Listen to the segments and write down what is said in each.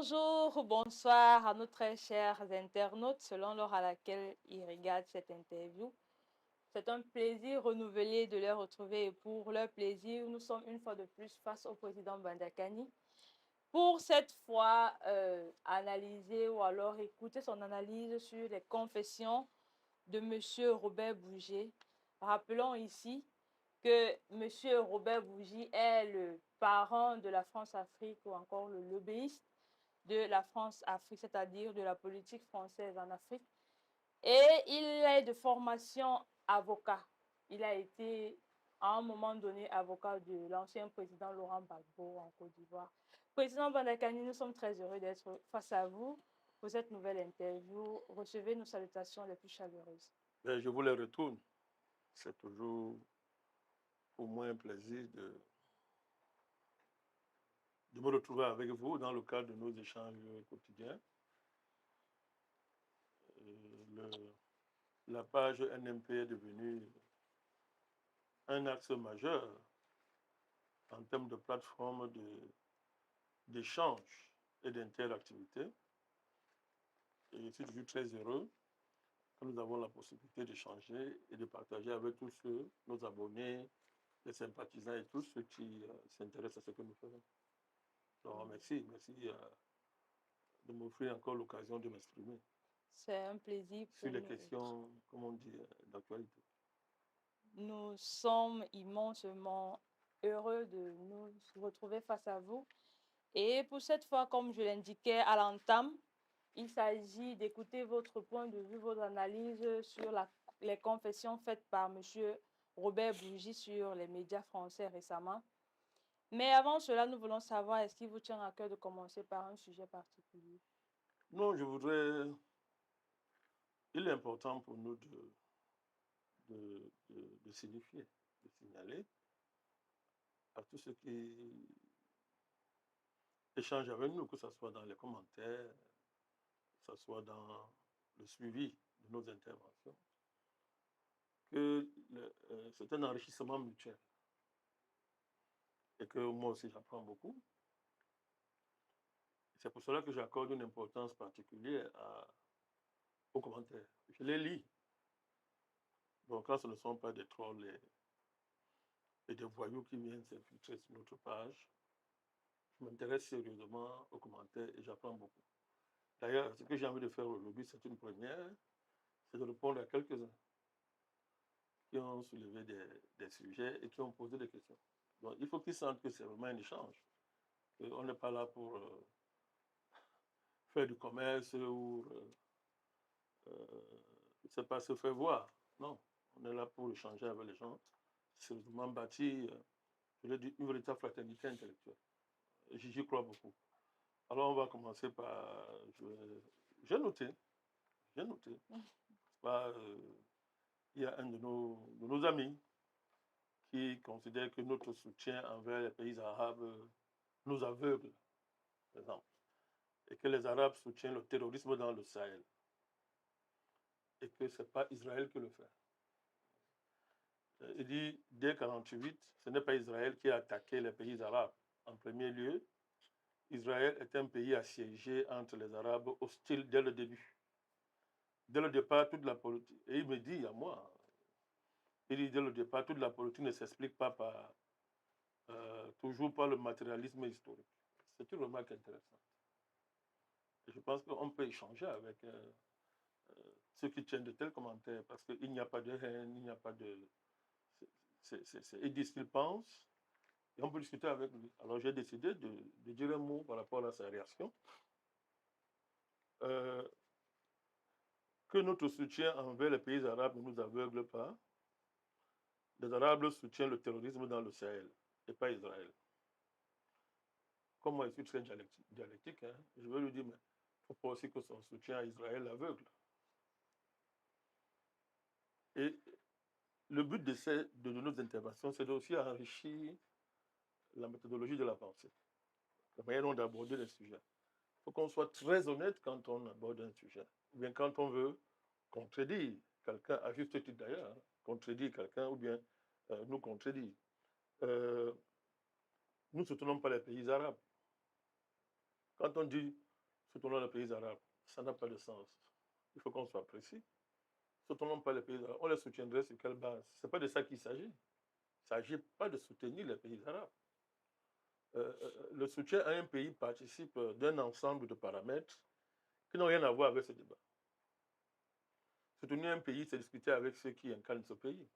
Bonjour ou bonsoir à nos très chers internautes, selon l'heure à laquelle ils regardent cette interview. C'est un plaisir renouvelé de les retrouver et pour leur plaisir, nous sommes une fois de plus face au président Bandakani. Pour cette fois, analyser ou alors écouter son analyse sur les confessions de M. Robert Bougie. Rappelons ici que M. Robert Bougie est le parent de la France-Afrique ou encore le lobbyiste de la France-Afrique, c'est-à-dire de la politique française en Afrique. Et il est de formation avocat. Il a été, à un moment donné, avocat de l'ancien président Laurent Gbagbo en Côte d'Ivoire. Président Bandakani, nous sommes très heureux d'être face à vous pour cette nouvelle interview. Recevez nos salutations les plus chaleureuses. Je vous les retourne. C'est toujours pour moi un plaisir de me retrouver avec vous dans le cadre de nos échanges quotidiens. La page NMP est devenue un axe majeur en termes de plateforme d'échange et d'interactivité. Et je suis toujours très heureux que nous avons la possibilité d'échanger et de partager avec tous ceux, nos abonnés, les sympathisants et tous ceux qui s'intéressent à ce que nous faisons. Donc, merci de m'offrir encore l'occasion de m'exprimer. C'est un plaisir pour sur les nous. questions, comme on dit, d'actualité. Nous sommes immensement heureux de nous retrouver face à vous. Et pour cette fois, comme je l'indiquais à l'entame, il s'agit d'écouter votre point de vue, votre analyse sur les confessions faites par M. Robert Bougie sur les médias français récemment. Mais avant cela, nous voulons savoir, est-ce qu'il vous tient à cœur de commencer par un sujet particulier? Non, il est important pour nous de signifier, de signaler à tous ceux qui échangent avec nous, que ce soit dans les commentaires, que ce soit dans le suivi de nos interventions, que c'est un enrichissement mutuel et que moi aussi j'apprends beaucoup. C'est pour cela que j'accorde une importance particulière aux commentaires. Je les lis. Donc là, ce ne sont pas des trolls et des voyous qui viennent s'infiltrer sur notre page. Je m'intéresse sérieusement aux commentaires et j'apprends beaucoup. D'ailleurs, ce que j'ai envie de faire aujourd'hui, c'est une première, c'est de répondre à quelques-uns qui ont soulevé des sujets et qui ont posé des questions. Donc, il faut qu'ils sentent que c'est vraiment un échange. On n'est pas là pour faire du commerce ou, je ne sais pas, se faire voir. Non, on est là pour échanger avec les gens, sérieusement bâtir, je l'ai dit, une véritable fraternité intellectuelle. J'y crois beaucoup. Alors, on va commencer par. J'ai noté. Pas, il y a un de nos amis qui considère que notre soutien envers les pays arabes nous aveugle, par exemple, et que les Arabes soutiennent le terrorisme dans le Sahel, et que ce n'est pas Israël qui le fait. Il dit, dès 1948, ce n'est pas Israël qui a attaqué les pays arabes. En premier lieu, Israël est un pays assiégé entre les Arabes hostiles dès le début. Dès le départ, toute la politique. Et il me dit à moi, il dit dès le départ, toute la politique ne s'explique pas toujours par le matérialisme historique. C'est une remarque intéressante. Et je pense qu'on peut échanger avec ceux qui tiennent de tels commentaires parce qu'il n'y a pas de haine, il n'y a pas de. Il dit ce qu'il pense et on peut discuter avec lui. Alors j'ai décidé de dire un mot par rapport à sa réaction. Que notre soutien envers les pays arabes ne nous aveugle pas. Les Arabes soutiennent le terrorisme dans le Sahel et pas Israël. Comme moi, je suis très dialectique, hein, je vais lui dire, mais il ne faut pas aussi que son soutien à Israël l'aveugle. Et le but de nos interventions, c'est aussi enrichir la méthodologie de la pensée, la manière dont d'aborder les sujets. Il faut qu'on soit très honnête quand on aborde un sujet, ou bien quand on veut contredire quelqu'un, à juste titre d'ailleurs, hein, contredire quelqu'un ou bien nous contredire. Nous ne soutenons pas les pays arabes. Quand on dit soutenons les pays arabes. Ça n'a pas de sens. Il faut qu'on soit précis. Soutenons pas les pays arabes. On les soutiendrait sur quelle base? Ce n'est pas de ça qu'il s'agit. Il ne s'agit pas de soutenir les pays arabes. Le soutien à un pays participe d'un ensemble de paramètres qui n'ont rien à voir avec ce débat. Soutenir un pays, c'est discuter avec ceux qui incarnent ce pays,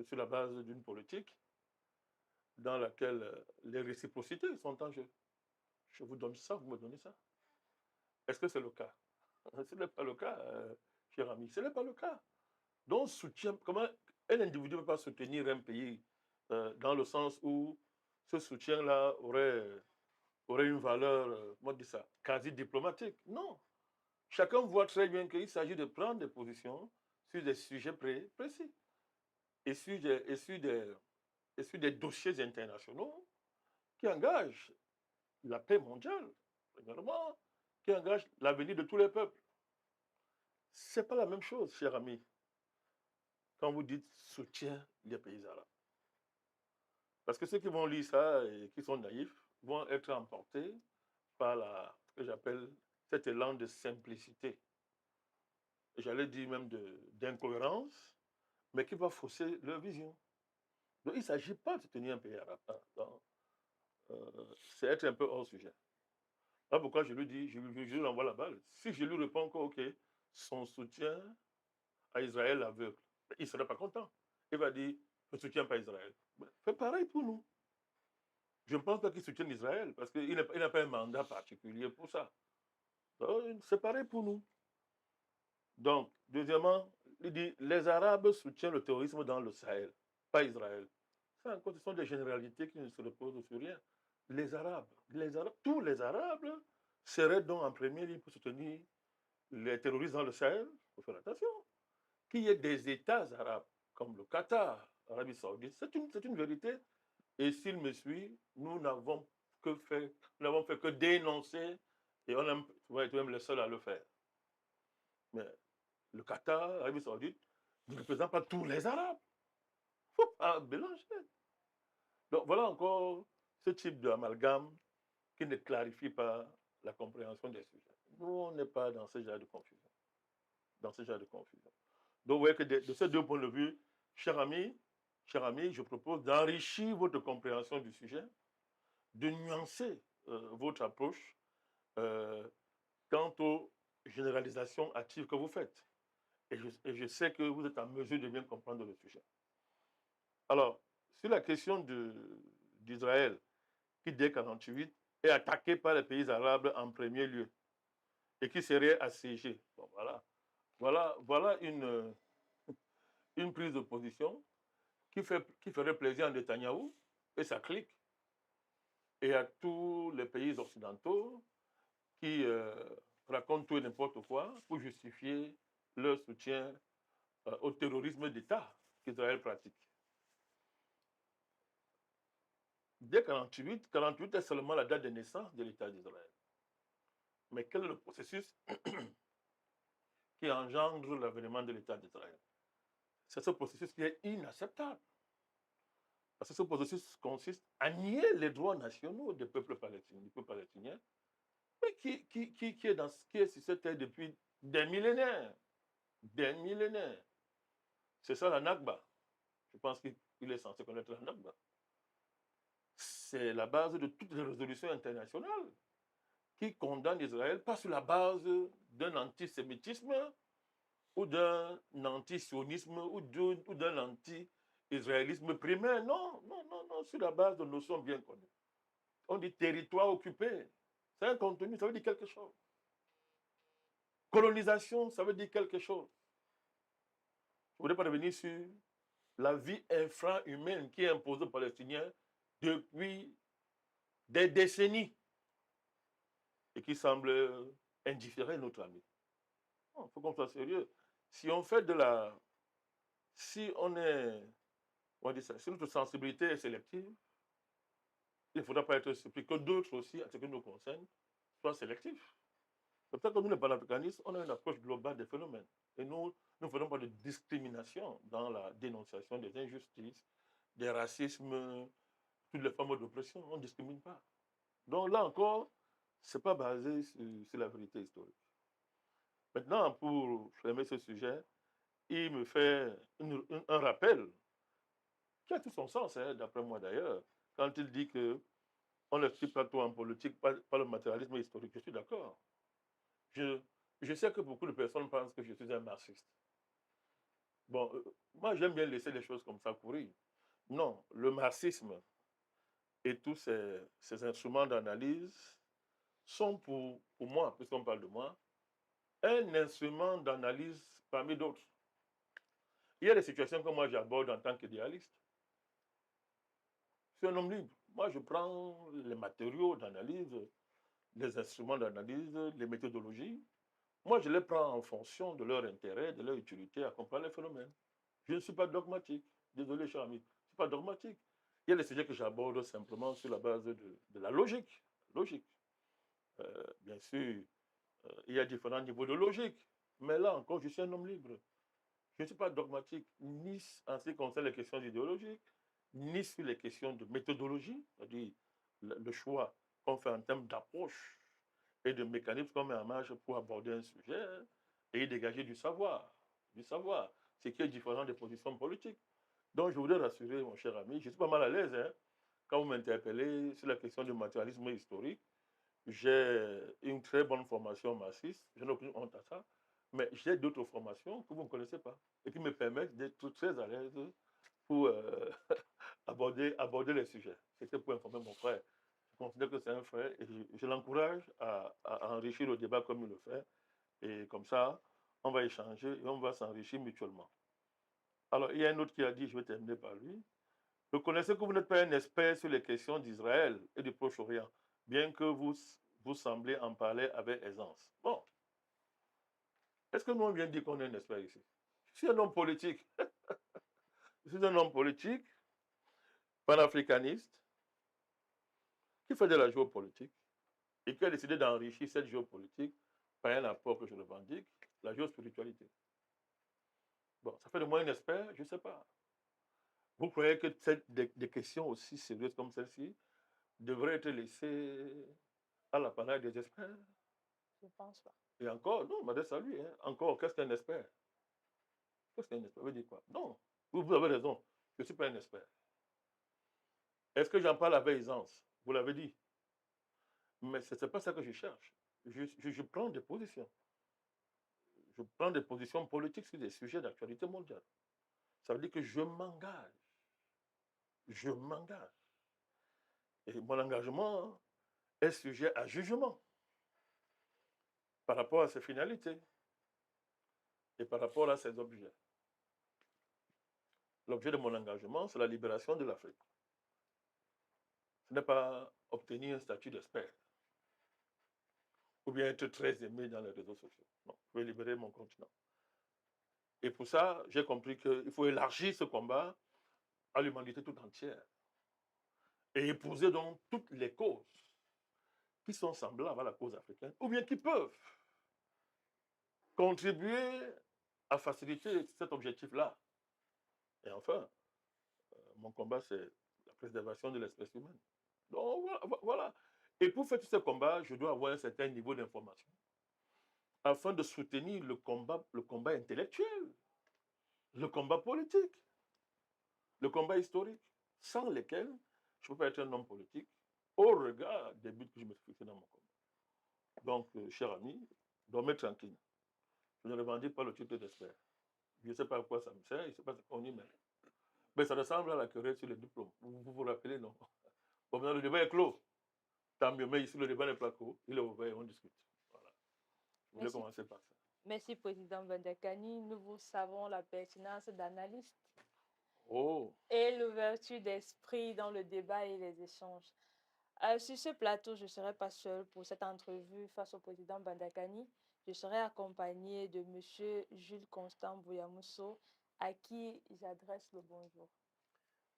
sur la base d'une politique dans laquelle les réciprocités sont en jeu. Je vous donne ça, vous me donnez ça. Est-ce que c'est le cas? Ce n'est pas le cas, cher ami. Ce n'est pas le cas. Donc, soutien, comment un individu ne peut pas soutenir un pays dans le sens où ce soutien-là aurait une valeur, comment dire ça, quasi diplomatique? Non. Chacun voit très bien qu'il s'agit de prendre des positions sur des sujets précis et sur des dossiers internationaux qui engagent la paix mondiale, premièrement, qui engagent l'avenir de tous les peuples. Ce n'est pas la même chose, cher ami, quand vous dites soutien des pays arabes. Parce que ceux qui vont lire ça et qui sont naïfs vont être emportés par ce que j'appelle cet élan de simplicité. J'allais dire même d'incohérence, mais qui va fausser leur vision. Donc il ne s'agit pas de soutenir un pays arabe. C'est être un peu hors sujet. Là pourquoi je lui dis, je lui envoie la balle. Si je lui réponds que, OK, son soutien à Israël l'aveugle, il ne serait pas content. Il va dire, je ne soutiens pas Israël. Fais pareil pour nous. Je ne pense pas qu'il soutienne Israël, parce qu'il n'a pas un mandat particulier pour ça. C'est pareil pour nous. Donc, deuxièmement, il dit, les Arabes soutiennent le terrorisme dans le Sahel, pas Israël. Ça, ce sont des généralités qui ne se reposent sur rien. Les Arabes, tous les Arabes seraient donc en première ligne pour soutenir les terroristes dans le Sahel. Il faut faire attention. Qu'il y ait des États arabes, comme le Qatar, l'Arabie Saoudite, c'est une vérité. Et s'il me suit, nous n'avons fait que dénoncer, et on va être même les seuls à le faire. Mais le Qatar, l'Arabie Saoudite, ne représente pas tous les Arabes. Il ne faut pas mélanger. Donc voilà encore ce type d'amalgame qui ne clarifie pas la compréhension des sujets. Nous, on n'est pas dans ce genre de confusion. Donc vous voyez que de ces deux points de vue, cher ami, je propose d'enrichir votre compréhension du sujet, de nuancer votre approche quant aux généralisations actives que vous faites. Et je sais que vous êtes en mesure de bien comprendre le sujet. Alors, sur la question d'Israël, qui dès 1948 est attaqué par les pays arabes en premier lieu et qui serait assiégé. Bon, voilà une prise de position qui ferait plaisir à Netanyahou et sa clique et à tous les pays occidentaux qui racontent tout et n'importe quoi pour justifier leur soutien au terrorisme d'État qu'Israël pratique. Dès 1948 est seulement la date de naissance de l'État d'Israël. Mais quel est le processus qui engendre l'avènement de l'État d'Israël? C'est ce processus qui est inacceptable. Parce que ce processus consiste à nier les droits nationaux du peuple palestinien, mais qui est sur cette terre depuis des millénaires. Des millénaires. C'est ça la Nakba. Je pense qu'il est censé connaître la Nakba. C'est la base de toutes les résolutions internationales qui condamnent Israël, pas sur la base d'un antisémitisme ou d'un antisionisme ou d'un anti-israélisme primaire. Non, sur la base de notions bien connues. On dit territoire occupé. C'est un contenu, ça veut dire quelque chose. Colonisation, ça veut dire quelque chose. Je ne voudrais pas revenir sur la vie infra-humaine qui est imposée aux Palestiniens depuis des décennies et qui semble indifférer notre ami. Il faut qu'on soit sérieux. Si on fait si notre sensibilité est sélective, il ne faudra pas être surpris que d'autres aussi, à ce qui nous concerne, soient sélectifs. C'est pour ça que nous, les panafricanistes, on a une approche globale des phénomènes. Et nous ne faisons pas de discrimination dans la dénonciation des injustices, des racismes, toutes les formes d'oppression. On ne discrimine pas. Donc là encore, c'est pas basé sur la vérité historique. Maintenant, pour fermer ce sujet, il me fait un rappel qui a tout son sens, hein, d'après moi d'ailleurs, quand il dit que on n'explique pas tout en politique par le matérialisme historique. Je suis d'accord. Je, je sais que beaucoup de personnes pensent que je suis un marxiste. Bon, moi j'aime bien laisser les choses comme ça courir. Non, le marxisme et tous ces instruments d'analyse sont pour moi, puisqu'on parle de moi, un instrument d'analyse parmi d'autres. Il y a des situations que moi j'aborde en tant qu'idéaliste. Je suis un homme libre. Moi, je prends les matériaux d'analyse, les instruments d'analyse, les méthodologies. Moi, je les prends en fonction de leur intérêt, de leur utilité à comprendre les phénomènes. Je ne suis pas dogmatique. Désolé, cher ami. Je ne suis pas dogmatique. Il y a des sujets que j'aborde simplement sur la base de la logique. Logique. Bien sûr, il y a différents niveaux de logique. Mais là encore, je suis un homme libre. Je ne suis pas dogmatique, ni en ce qui concerne les questions idéologiques, ni sur les questions de méthodologie, c'est-à-dire le choix qu'on fait en termes d'approche et de mécanismes qu'on met en marche pour aborder un sujet et y dégager du savoir, ce qui est différent des positions politiques. Donc, je voudrais rassurer mon cher ami, je suis pas mal à l'aise hein, quand vous m'interpellez sur la question du matérialisme historique. J'ai une très bonne formation marxiste, je n'ai aucune honte à ça, mais j'ai d'autres formations que vous ne connaissez pas et qui me permettent d'être très à l'aise pour aborder les sujets. C'était pour informer mon frère. Je considère que c'est un frère et je l'encourage à enrichir le débat comme il le fait. Et comme ça, on va échanger et on va s'enrichir mutuellement. Alors, il y a un autre qui a dit, je vais terminer par lui, reconnaissez que vous n'êtes pas un expert sur les questions d'Israël et du Proche-Orient, bien que vous semblez en parler avec aisance. Bon, est-ce que nous, on vient de dire qu'on est un expert ici? Je suis un homme politique. Je suis un homme politique, panafricaniste, qui fait de la géopolitique et qui a décidé d'enrichir cette géopolitique par un apport que je revendique, la géospiritualité. Bon, ça fait de moi un expert, je ne sais pas. Vous croyez que des questions aussi sérieuses comme celle-ci devraient être laissées à l'apanage des experts? Je ne pense pas. Et encore, non, m'adresse à lui. Hein. Encore, qu'est-ce qu'un expert? Qu'est-ce qu'un expert? Veut dire quoi? Non, vous avez raison, je ne suis pas un expert. Est-ce que j'en parle avec aisance? Vous l'avez dit. Mais ce n'est pas ça que je cherche. Je prends des positions. Je prends des positions politiques sur des sujets d'actualité mondiale. Ça veut dire que je m'engage. Je m'engage. Et mon engagement est sujet à jugement par rapport à ses finalités et par rapport à ses objets. L'objet de mon engagement, c'est la libération de l'Afrique. Ce n'est pas obtenir un statut d'expert ou bien être très aimé dans les réseaux sociaux. Non, je veux libérer mon continent. Et pour ça, j'ai compris qu'il faut élargir ce combat à l'humanité tout entière et épouser donc toutes les causes qui sont semblables à la cause africaine ou bien qui peuvent contribuer à faciliter cet objectif-là. Et enfin, mon combat, c'est la préservation de l'espèce humaine. Donc voilà. Et pour faire tous ces combats, je dois avoir un certain niveau d'information afin de soutenir le combat intellectuel, le combat politique, le combat historique, sans lesquels je ne peux pas être un homme politique au regard des buts que je me suis fixés dans mon combat. Donc, cher ami, dormez tranquille. Je ne revendique pas le titre d'expert. Je ne sais pas à quoi ça me sert, je ne sais pas ce qu'on y met. Mais ça ressemble à la querelle sur les diplômes. Vous vous rappelez, non? Bon, maintenant, le débat est clos. Tant mieux, mais ici, le débat n'est pas clos. Il est ouvert et on discute. Voilà. Je voulais commencer par ça. Merci, Président Bandakani. Nous vous savons la pertinence d'analyste Oh, et l'ouverture d'esprit dans le débat et les échanges. Sur ce plateau, je ne serai pas seule pour cette entrevue face au président Bandakani. Je serai accompagnée de M. Jules Constant Bouyamousso, à qui j'adresse le bonjour.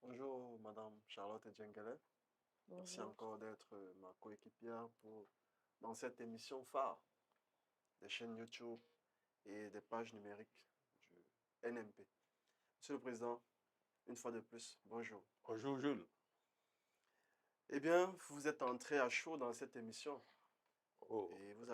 Bonjour, Madame Charlotte Djengele. Merci Bonjour. encore d'être ma coéquipière dans cette émission phare des chaînes YouTube et des pages numériques du NMP. Monsieur le Président, une fois de plus, bonjour. bonjour Jules. Eh bien, vous êtes entré à chaud dans cette émission. Oh. Et vous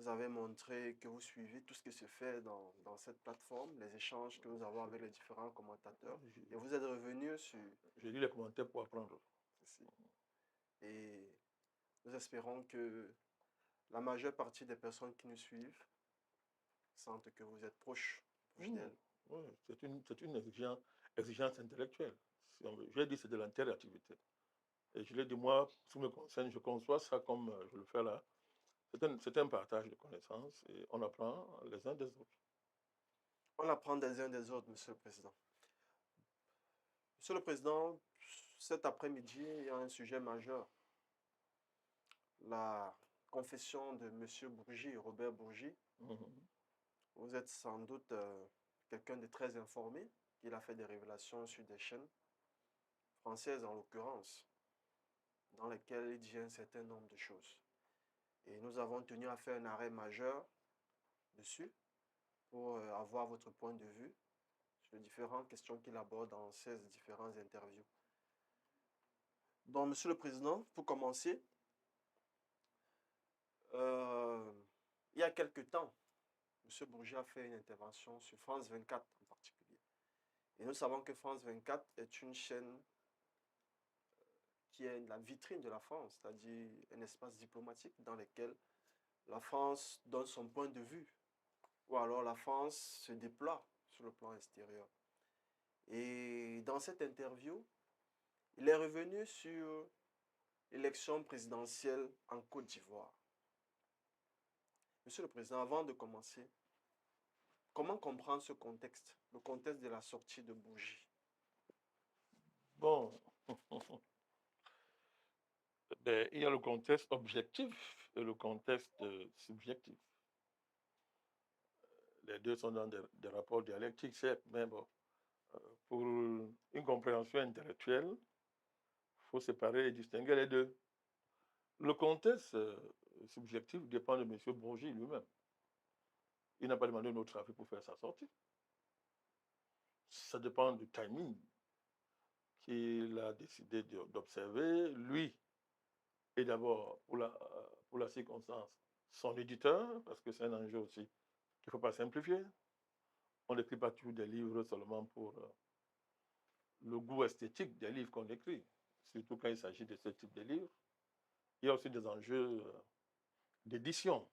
avez montré que vous suivez tout ce qui se fait dans cette plateforme, les échanges que nous avons avec les différents commentateurs. Et vous êtes revenu sur J'ai lu les commentaires pour apprendre. ceci. Et nous espérons que la majeure partie des personnes qui nous suivent sentent que vous êtes proche d'elles. Oui, c'est une exigence intellectuelle. Si on veut. Je l'ai dit, c'est de l'interactivité. Et je l'ai dit, moi, ce qui me concerne, je conçois ça comme je le fais là. C'est un partage de connaissances et on apprend les uns des autres. On apprend des uns des autres, Monsieur le Président. Monsieur le Président, cet après-midi, il y a un sujet majeur. La confession de Monsieur Bourgi, Robert Bourgi. Mhm. Vous êtes sans doute quelqu'un de très informé. Il a fait des révélations sur des chaînes françaises, en l'occurrence, dans lesquelles il dit un certain nombre de choses. Et nous avons tenu à faire un arrêt majeur dessus pour avoir votre point de vue sur les différentes questions qu'il aborde dans ces différentes interviews. Donc, Monsieur le Président, pour commencer, il y a quelque temps, M. Bourgi a fait une intervention sur France 24 en particulier. Et nous savons que France 24 est une chaîne qui est la vitrine de la France, c'est-à-dire un espace diplomatique dans lequel la France donne son point de vue, ou alors la France se déploie sur le plan extérieur. Et dans cette interview, il est revenu sur l'élection présidentielle en Côte d'Ivoire. Monsieur le Président, avant de commencer, comment comprendre ce contexte, le contexte de la sortie de Bourgi? Bon, il y a le contexte objectif et le contexte subjectif. Les deux sont dans des rapports dialectiques, certes, mais bon, pour une compréhension intellectuelle, il faut séparer et distinguer les deux. Le contexte subjectif dépend de M. Bourgi lui-même. Il n'a pas demandé notre avis pour faire sa sortie. Ça dépend du timing qu'il a décidé d'observer. Lui, et d'abord, pour la circonstance, son éditeur, parce que c'est un enjeu aussi qu'il ne faut pas simplifier. On n'écrit pas toujours des livres seulement pour le goût esthétique des livres qu'on écrit, surtout quand il s'agit de ce type de livres. Il y a aussi des enjeux d'édition,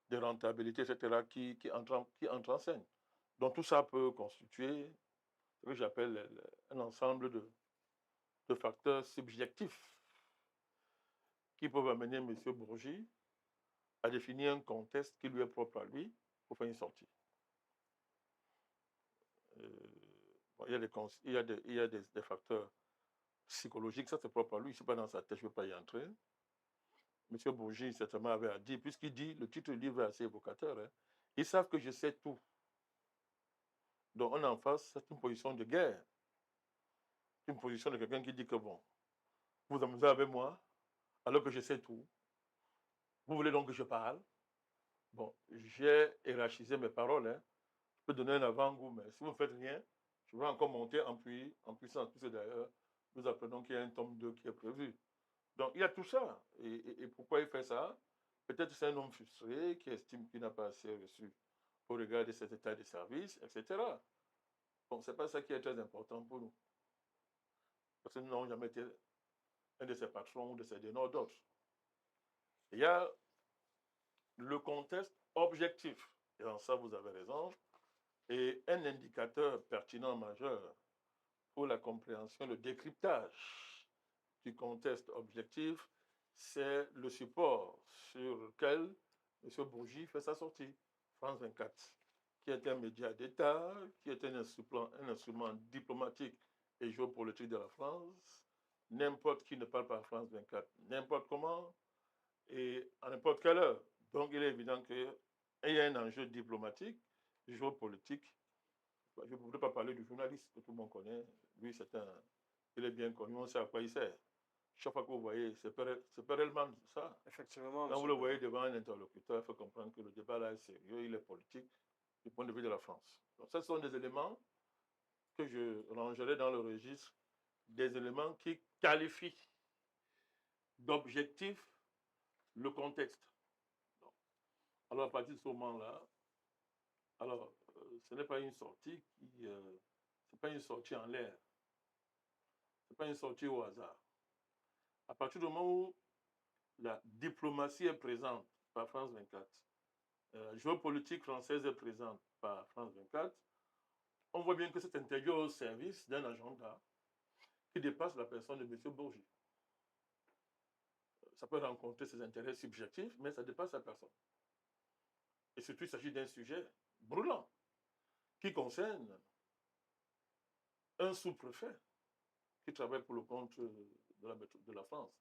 de rentabilité, etc., qui entrent en scène. Donc tout ça peut constituer ce que j'appelle un ensemble de facteurs subjectifs qui peuvent amener M. Bourgi à définir un contexte qui lui est propre à lui pour faire une sortie. Bon, il y a des facteurs psychologiques, ça c'est propre à lui, c'est pas dans sa tête, je ne vais pas y entrer. M. Bourgi, certainement, avait à dire, puisqu'il dit, le titre du livre est assez évocateur, hein, ils savent que je sais tout. Donc on est en face, c'est une position de guerre. Une position de quelqu'un qui dit que bon, vous amusez avec moi, alors que je sais tout. Vous voulez donc que je parle? Bon, j'ai hiérarchisé mes paroles, hein. Je peux donner un avant-goût, mais si vous ne faites rien, je vais encore monter en puissance. Puisque d'ailleurs, nous apprenons qu'il y a un tome 2 qui est prévu. Donc il y a tout ça. Et pourquoi il fait ça? Peut-être c'est un homme frustré qui estime qu'il n'a pas assez reçu au regard de cet état de service, etc. Bon, ce n'est pas ça qui est très important pour nous. Parce que nous n'avons jamais été un de ses patrons ou de ses donneurs d'autres. Il y a le contexte objectif. Et en ça, vous avez raison. Et un indicateur pertinent majeur pour la compréhension, le décryptage du contexte objectif, c'est le support sur lequel M. Bourgi fait sa sortie. France 24, qui est un média d'État, qui est un instrument diplomatique et géopolitique de la France. N'importe qui ne parle pas France 24, n'importe comment et à n'importe quelle heure. Donc il est évident qu'il y a un enjeu diplomatique, géopolitique. Je ne voudrais pas parler du journaliste que tout le monde connaît. Lui, il est bien connu, on sait à quoi il sert. Chaque fois que vous voyez, c'est pas réellement ça. Effectivement, Quand vous Monsieur le le voyez Président. devant un interlocuteur, il faut comprendre que le débat là est sérieux, il est politique du point de vue de la France. Donc, ce sont des éléments que je rangerai dans le registre des éléments qui qualifient d'objectif le contexte. Alors, à partir de ce moment-là, alors, ce n'est pas une sortie c'est pas une sortie en l'air. C'est pas une sortie au hasard. À partir du moment où la diplomatie est présente par France 24, la géopolitique française est présente par France 24, on voit bien que cette interview est au service d'un agenda qui dépasse la personne de M. Bourgi. Ça peut rencontrer ses intérêts subjectifs, mais ça dépasse sa personne. Et surtout, il s'agit d'un sujet brûlant qui concerne un sous-préfet qui travaille pour le compte de la France,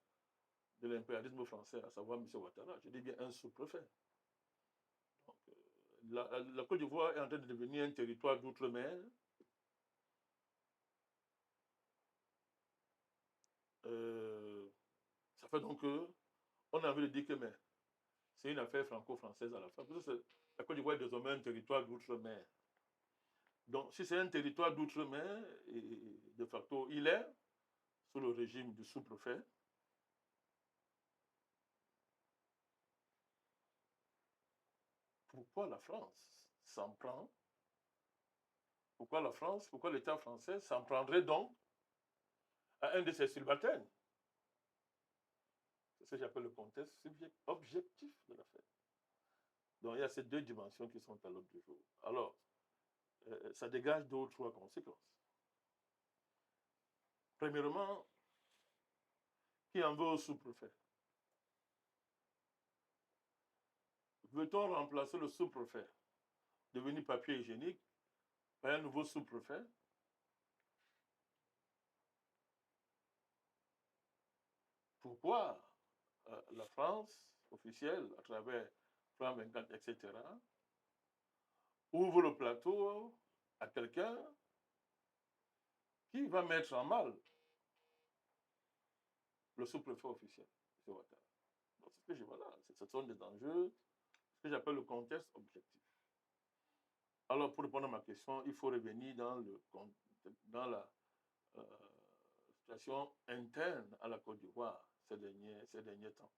de l'impérialisme français, à savoir M. Ouattara. Je dis bien un sous-préfet. Donc, la Côte d'Ivoire est en train de devenir un territoire d'outre-mer. Ça fait donc qu'on a envie de dire que c'est une affaire franco-française à la fin. Parce que la Côte d'Ivoire est désormais un territoire d'outre-mer. Donc, si c'est un territoire d'outre-mer, de facto, il est sous le régime du sous-préfet. Pourquoi la France s'en prend? Pourquoi la France, pourquoi l'État français s'en prendrait donc à un de ses subalternes? C'est ce que j'appelle le contexte objectif de l'affaire. Donc, il y a ces deux dimensions qui sont à l'ordre du jour. Alors, ça dégage deux ou trois conséquences. Premièrement, qui en veut au sous-préfet? Veut-on remplacer le sous-préfet, devenu papier hygiénique, par un nouveau sous-préfet? Pourquoi la France officielle, à travers France 24, etc., ouvre le plateau à quelqu'un qui va mettre en mal le sous-préfet officiel, M. Ouattara? Donc, c'est ce que je vois là. Ce sont des enjeux, ce que j'appelle le contexte objectif. Alors, pour répondre à ma question, il faut revenir dans la situation interne à la Côte d'Ivoire ces derniers temps.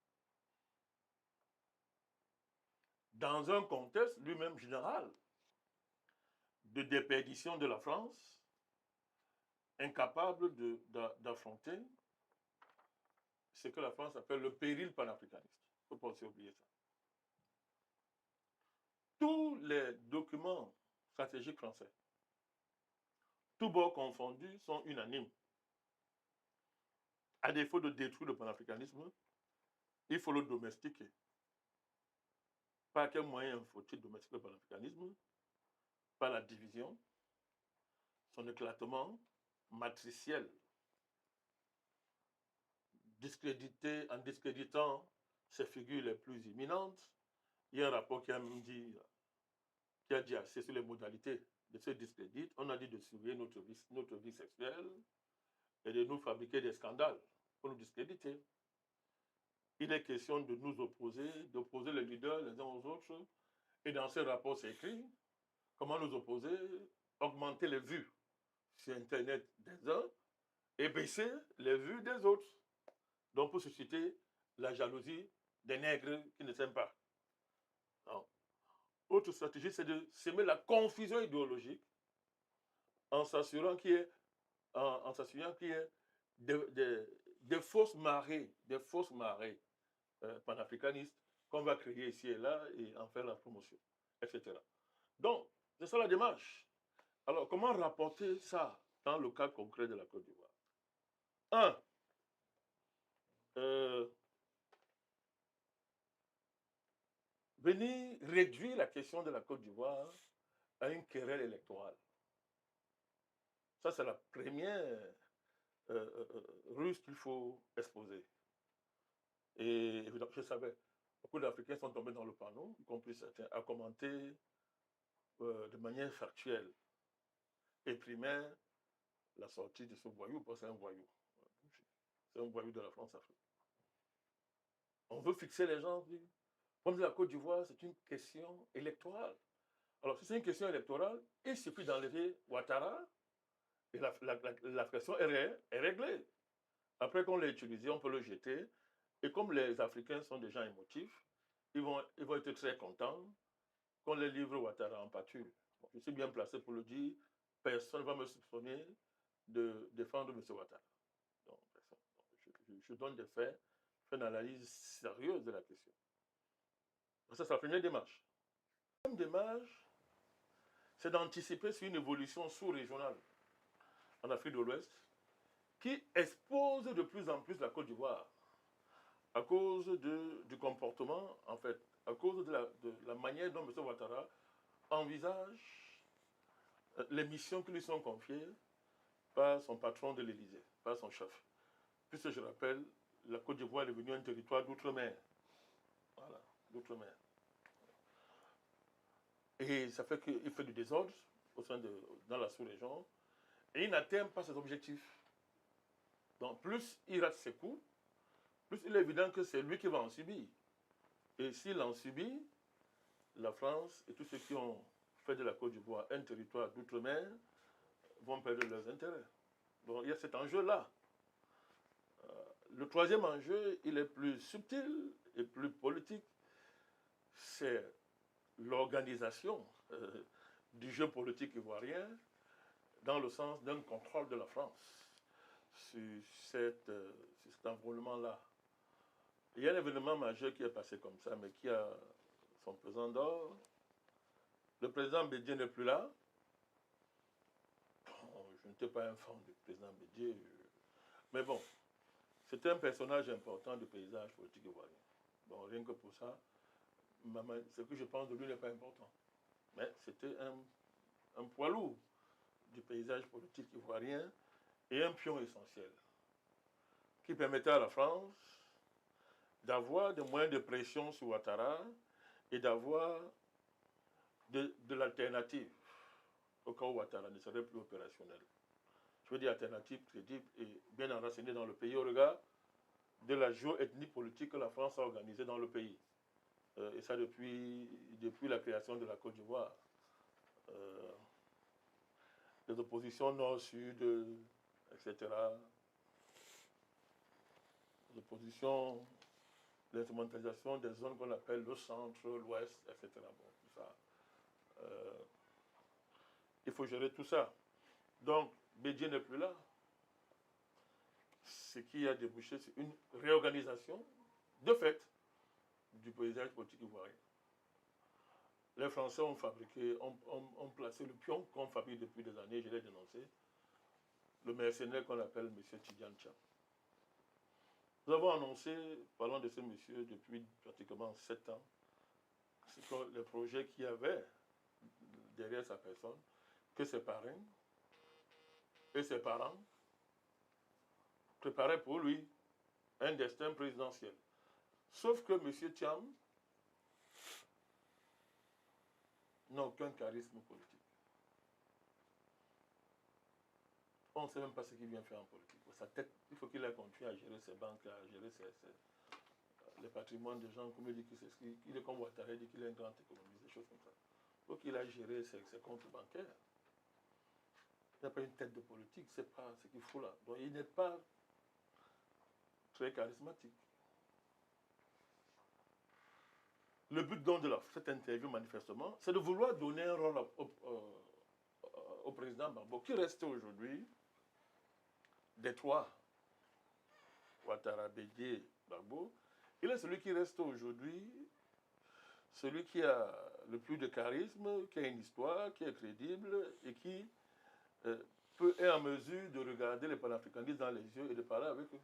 Dans un contexte lui-même général de déperdition de la France, incapable d'affronter ce que la France appelle le péril panafricaniste. Il ne faut pas aussi oublier ça. Tous les documents stratégiques français, tous bords confondus, sont unanimes. À défaut de détruire le panafricanisme, il faut le domestiquer. Par quel moyen faut-il domestiquer le panafricanisme? Par la division, son éclatement matriciel, en discréditant ses figures les plus imminentes. Il y a un rapport qui a dit assez sur les modalités de ce discrédit. On a dit de surveiller notre vie sexuelle et de nous fabriquer des scandales pour nous discréditer. Il est question de nous opposer, d'opposer les leaders les uns aux autres. Et dans ce rapport, c'est écrit comment nous opposer, augmenter les vues sur Internet des uns et baisser les vues des autres. Donc, pour susciter la jalousie des nègres qui ne s'aiment pas. Alors, autre stratégie, c'est de semer la confusion idéologique en s'assurant qu'il y ait, des fausses marées, panafricanistes qu'on va créer ici et là et en faire la promotion, etc. Donc, c'est ça la démarche. Alors, comment rapporter ça dans le cas concret de la Côte d'Ivoire? Un, venir réduire la question de la Côte d'Ivoire à une querelle électorale. Ça, c'est la première ruse qu'il faut exposer. Et évidemment, je savais, beaucoup d'Africains sont tombés dans le panneau, y compris certains, à commenter de manière factuelle et primaire la sortie de ce voyou, parce que c'est un voyou. C'est un voyou de la France-Afrique. On veut fixer les gens. Comme la Côte d'Ivoire, c'est une question électorale. Alors, si c'est une question électorale, il suffit d'enlever Ouattara et la question est réglée. Après qu'on l'ait utilisé, on peut le jeter Et comme les Africains sont des gens émotifs, ils vont être très contents qu'on les livre Ouattara en pâture. Bon, je suis bien placé pour le dire, personne ne va me soupçonner de défendre M. Ouattara. Donc, je donne des faits, je fais une analyse sérieuse de la question. Ça, c'est la première démarche. La deuxième démarche, c'est d'anticiper sur une évolution sous-régionale en Afrique de l'Ouest qui expose de plus en plus la Côte d'Ivoire à cause du comportement, en fait, à cause de la manière dont M. Ouattara envisage les missions qui lui sont confiées par son patron de l'Élysée, par son chef. Puisque je rappelle, la Côte d'Ivoire est devenue un territoire d'outre-mer. Voilà, d'outre-mer. Et ça fait qu'il fait du désordre dans la sous-région et il n'atteint pas ses objectifs. Donc plus il rate ses coups, plus il est évident que c'est lui qui va en subir. Et s'il en subit, la France et tous ceux qui ont fait de la Côte d'Ivoire un territoire d'outre-mer vont perdre leurs intérêts. Donc il y a cet enjeu-là. Le troisième enjeu, il est plus subtil et plus politique. C'est l'organisation du jeu politique ivoirien dans le sens d'un contrôle de la France sur cet environnement-là. Il y a un événement majeur qui est passé comme ça, mais qui a son pesant d'or. Le président Bédié n'est plus là. Bon, je n'étais pas un fan du président Bédié, mais bon, c'était un personnage important du paysage politique ivoirien. Bon, rien que pour ça, ce que je pense de lui n'est pas important. Mais c'était un poids lourd du paysage politique ivoirien et un pion essentiel qui permettait à la France d'avoir des moyens de pression sur Ouattara et d'avoir de l'alternative au cas où Ouattara ne serait plus opérationnel. Je veux dire alternative crédible et bien enracinée dans le pays au regard de la géoethnie politique que la France a organisée dans le pays. Et ça depuis la création de la Côte d'Ivoire. Les oppositions nord-sud, etc. L'opposition, l'instrumentalisation des zones qu'on appelle le centre, l'ouest, etc. Bon, tout ça. Il faut gérer tout ça. Donc, Bédié n'est plus là. Ce qui a débouché sur une réorganisation, de fait, du paysage politique ivoirien. Les Français ont fabriqué, ont placé le pion qu'on fabrique depuis des années, je l'ai dénoncé, le mercenaire qu'on appelle M. Tidjane Tcham. Nous avons annoncé, parlant de ce monsieur depuis pratiquement 7 ans, les projets qu'il y avait derrière sa personne, que ses parrains et ses parents préparaient pour lui un destin présidentiel. Sauf que M. Tcham n'a aucun charisme politique. On ne sait même pas ce qu'il vient faire en politique. Sa tête, il faut qu'il ait continué à gérer ses banques, à gérer les patrimoines des gens, comme il dit qu'il est comme Ouattara, il dit qu'il est un grand économiste, des choses comme ça. Il faut qu'il ait géré ses comptes bancaires. Il n'a pas une tête de politique, c'est pas ce qu'il faut là. Donc il n'est pas très charismatique. Le but donc de cette interview, manifestement, c'est de vouloir donner un rôle au président Gbagbo, qui reste aujourd'hui des trois, Ouattara, Bédié, Gbagbo. Il est celui qui reste aujourd'hui, celui qui a le plus de charisme, qui a une histoire, qui est crédible et qui est en mesure de regarder les panafricanistes dans les yeux et de parler avec eux.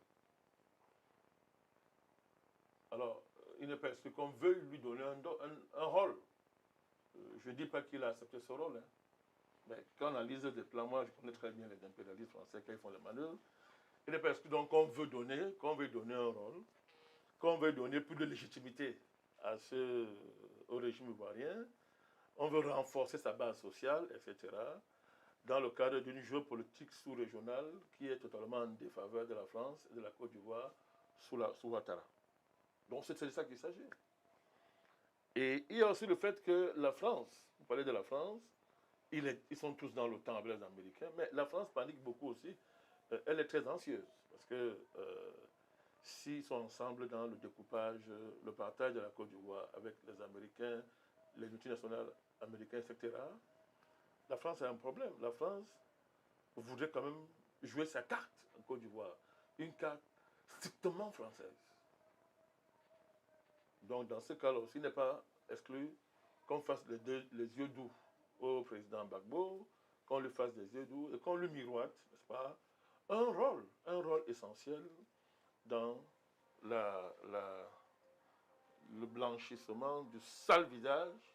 Alors, il n'est pas exclu qu'on veuille lui donner un rôle. Je ne dis pas qu'il a accepté ce rôle, hein. Mais quand on analyse des plans, moi je connais très bien les impérialistes français quand ils font les manœuvres. Il n'est pas exclu donc qu'on veut donner un rôle, qu'on veut donner plus de légitimité au régime ivoirien. On veut renforcer sa base sociale, etc. Dans le cadre d'une géopolitique sous-régionale qui est totalement en défaveur de la France et de la Côte d'Ivoire sous Ouattara. Donc c'est de ça qu'il s'agit. Et il y a aussi le fait que la France, vous parlez de la France, ils sont tous dans l'OTAN avec les Américains, mais la France panique beaucoup aussi. Elle est très anxieuse parce que s'ils sont ensemble dans le découpage, le partage de la Côte d'Ivoire avec les Américains, les multinationales américaines, etc., la France a un problème. La France voudrait quand même jouer sa carte en Côte d'Ivoire, une carte strictement française. Donc dans ce cas-là aussi, il n'est pas exclu qu'on fasse les yeux doux au président Gbagbo, qu'on lui fasse des yeux doux et qu'on lui miroite, n'est-ce pas, un rôle essentiel dans le blanchissement du sale visage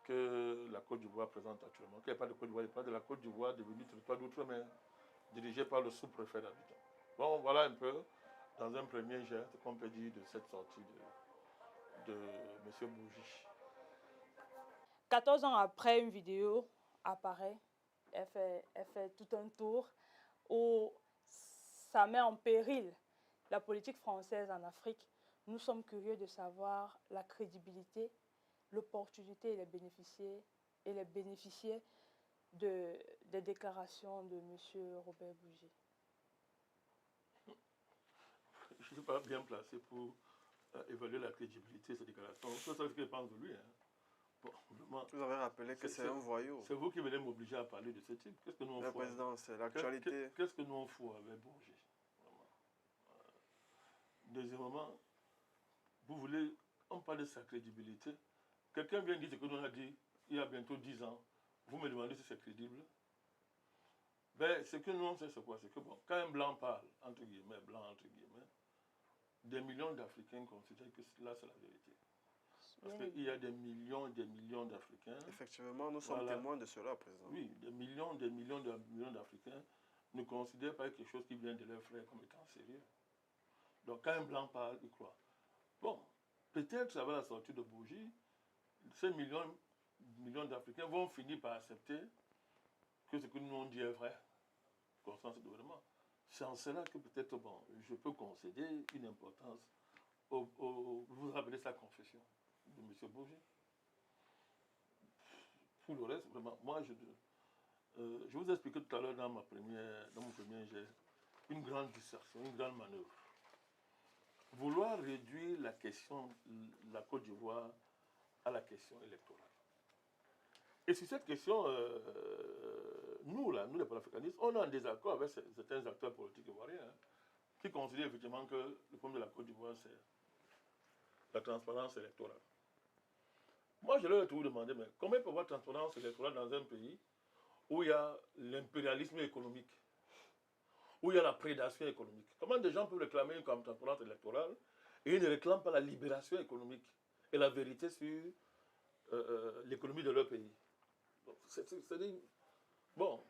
que la Côte d'Ivoire présente actuellement. Qu'il n'y a pas de Côte d'Ivoire, il n'y a pas de la Côte d'Ivoire devenue territoire d'outre-mer, dirigé par le sous-préfet d'Abidjan. Bon, voilà un peu, dans un premier jet, ce qu'on peut dire de cette sortie de M. Bougie. 14 ans après, une vidéo apparaît, elle fait tout un tour où ça met en péril la politique française en Afrique. Nous sommes curieux de savoir la crédibilité, l'opportunité et les bénéficiaires des déclarations de M. Robert Bougie. Je ne suis pas bien placé pour évaluer la crédibilité de ces déclarations. C'est ce que je pense de lui. Hein. Bon, vraiment, vous avez rappelé que c'est un voyou. C'est vous qui venez m'obliger à parler de ce type. Qu'est-ce que nous on Le fout président, c'est l'actualité. Qu'est-ce que nous on fout avec Bourget? Deuxièmement, vous voulez, on parle de sa crédibilité. Quelqu'un vient dire ce que nous on a dit il y a bientôt 10 ans. Vous me demandez si c'est crédible. Ben, ce que nous on sait, c'est quoi? C'est que bon, quand un blanc parle, entre guillemets, des millions d'Africains considèrent que là, c'est la vérité. Parce qu'il y a des millions et des millions d'Africains. Effectivement, nous sommes témoins de cela, président. Oui, des millions d'Africains ne considèrent pas quelque chose qui vient de leurs frères comme étant sérieux. Donc quand un blanc parle, il croit. Bon, peut-être avec la sortie de Bougie, ces millions d'Africains vont finir par accepter que ce que nous on dit est vrai. Constance de gouvernement. C'est en cela que peut-être, bon, je peux concéder une importance. Vous vous rappelez sa confession de M. Bougie. Pour le reste, vraiment, moi, je vous ai expliqué tout à l'heure dans mon premier geste, une grande dissertation, une grande manœuvre. Vouloir réduire la question, la Côte d'Ivoire, à la question électorale. Et sur cette question, nous, les panafricanistes, on a un désaccord avec certains acteurs politiques ivoiriens qui considèrent effectivement que le problème de la Côte d'Ivoire, c'est la transparence électorale. Moi, je leur ai toujours demandé, mais comment il peut y avoir transparence électorale dans un pays où il y a l'impérialisme économique, où il y a la prédation économique? Comment des gens peuvent réclamer une transparence électorale et ils ne réclament pas la libération économique et la vérité sur l'économie de leur pays? Bon,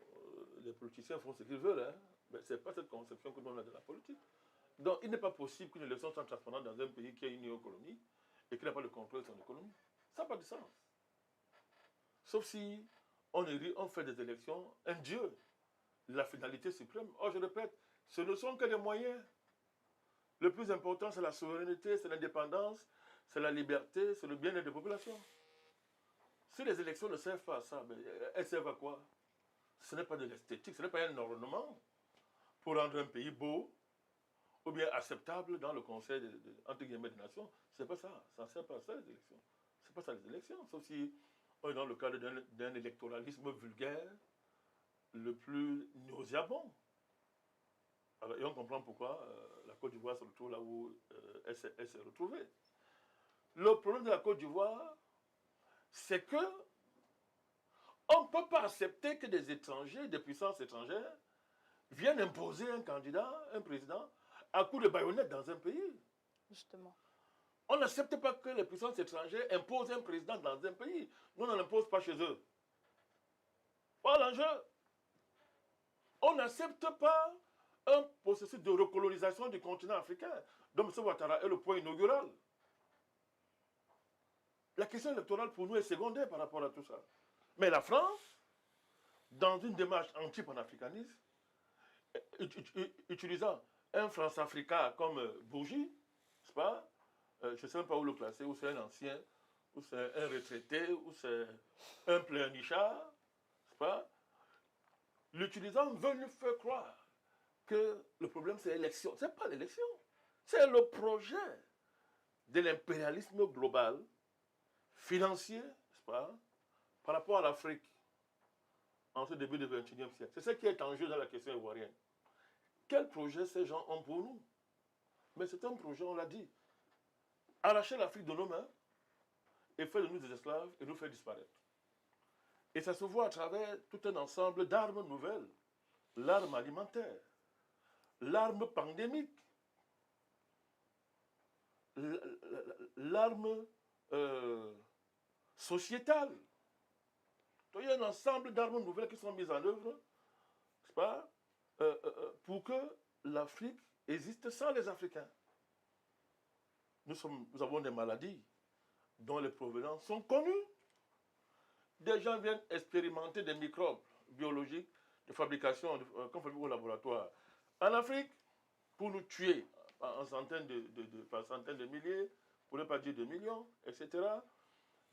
les politiciens font ce qu'ils veulent, hein, mais ce n'est pas cette conception que nous on a de la politique. Donc, il n'est pas possible qu'une élection soit transparente dans un pays qui a une néo-économie et qui n'a pas le contrôle de son économie. Ça n'a pas de sens. Sauf si on fait des élections, un Dieu, la finalité suprême. Oh, je répète, ce ne sont que des moyens. Le plus important, c'est la souveraineté, c'est l'indépendance, c'est la liberté, c'est le bien-être des populations. Si les élections ne servent pas à ça, ben, elles servent à quoi? Ce n'est pas de l'esthétique, ce n'est pas un ornement pour rendre un pays beau ou bien acceptable dans le Conseil entre guillemets des Nations. Ce n'est pas ça. Ça ne sert pas à ça, les élections. Ce n'est pas ça, les élections. Sauf si on est dans le cadre d'un électoralisme vulgaire, le plus nauséabond. Alors, et on comprend pourquoi la Côte d'Ivoire se retrouve là où elle s'est retrouvée. Le problème de la Côte d'Ivoire, c'est que on ne peut pas accepter que des étrangers, des puissances étrangères, viennent imposer un candidat, un président, à coup de baïonnette dans un pays. Justement. On n'accepte pas que les puissances étrangères imposent un président dans un pays. Nous, on ne l'impose pas chez eux. Voilà l'enjeu. On n'accepte pas un processus de recolonisation du continent africain, dont M. Ouattara est le point inaugural. La question électorale, pour nous, est secondaire par rapport à tout ça. Mais la France, dans une démarche anti-panafricaniste, utilisant un France-Africa comme Bougie, n'est-ce pas? Je ne sais même pas où le classer, ou c'est un ancien, ou c'est un retraité, ou c'est un pleurnichard, n'est-ce pas? L'utilisant veut nous faire croire que le problème c'est l'élection. Ce n'est pas l'élection. C'est le projet de l'impérialisme global, financier, n'est-ce pas, par rapport à l'Afrique, en ce début du XXIe siècle. C'est ce qui est en jeu dans la question ivoirienne. Quel projet ces gens ont pour nous? Mais c'est un projet, on l'a dit, arracher l'Afrique de nos mains et faire de nous des esclaves et nous faire disparaître. Et ça se voit à travers tout un ensemble d'armes nouvelles. L'arme alimentaire, l'arme pandémique, l'arme sociétale. Donc, il y a un ensemble d'armes nouvelles qui sont mises en œuvre, n'est-ce pas, pour que l'Afrique existe sans les Africains. Nous avons des maladies dont les provenances sont connues. Des gens viennent expérimenter des microbes biologiques de fabrication, qu'on fabrique au laboratoire. En Afrique, pour nous tuer par centaines de milliers, pour ne pas dire de millions, etc.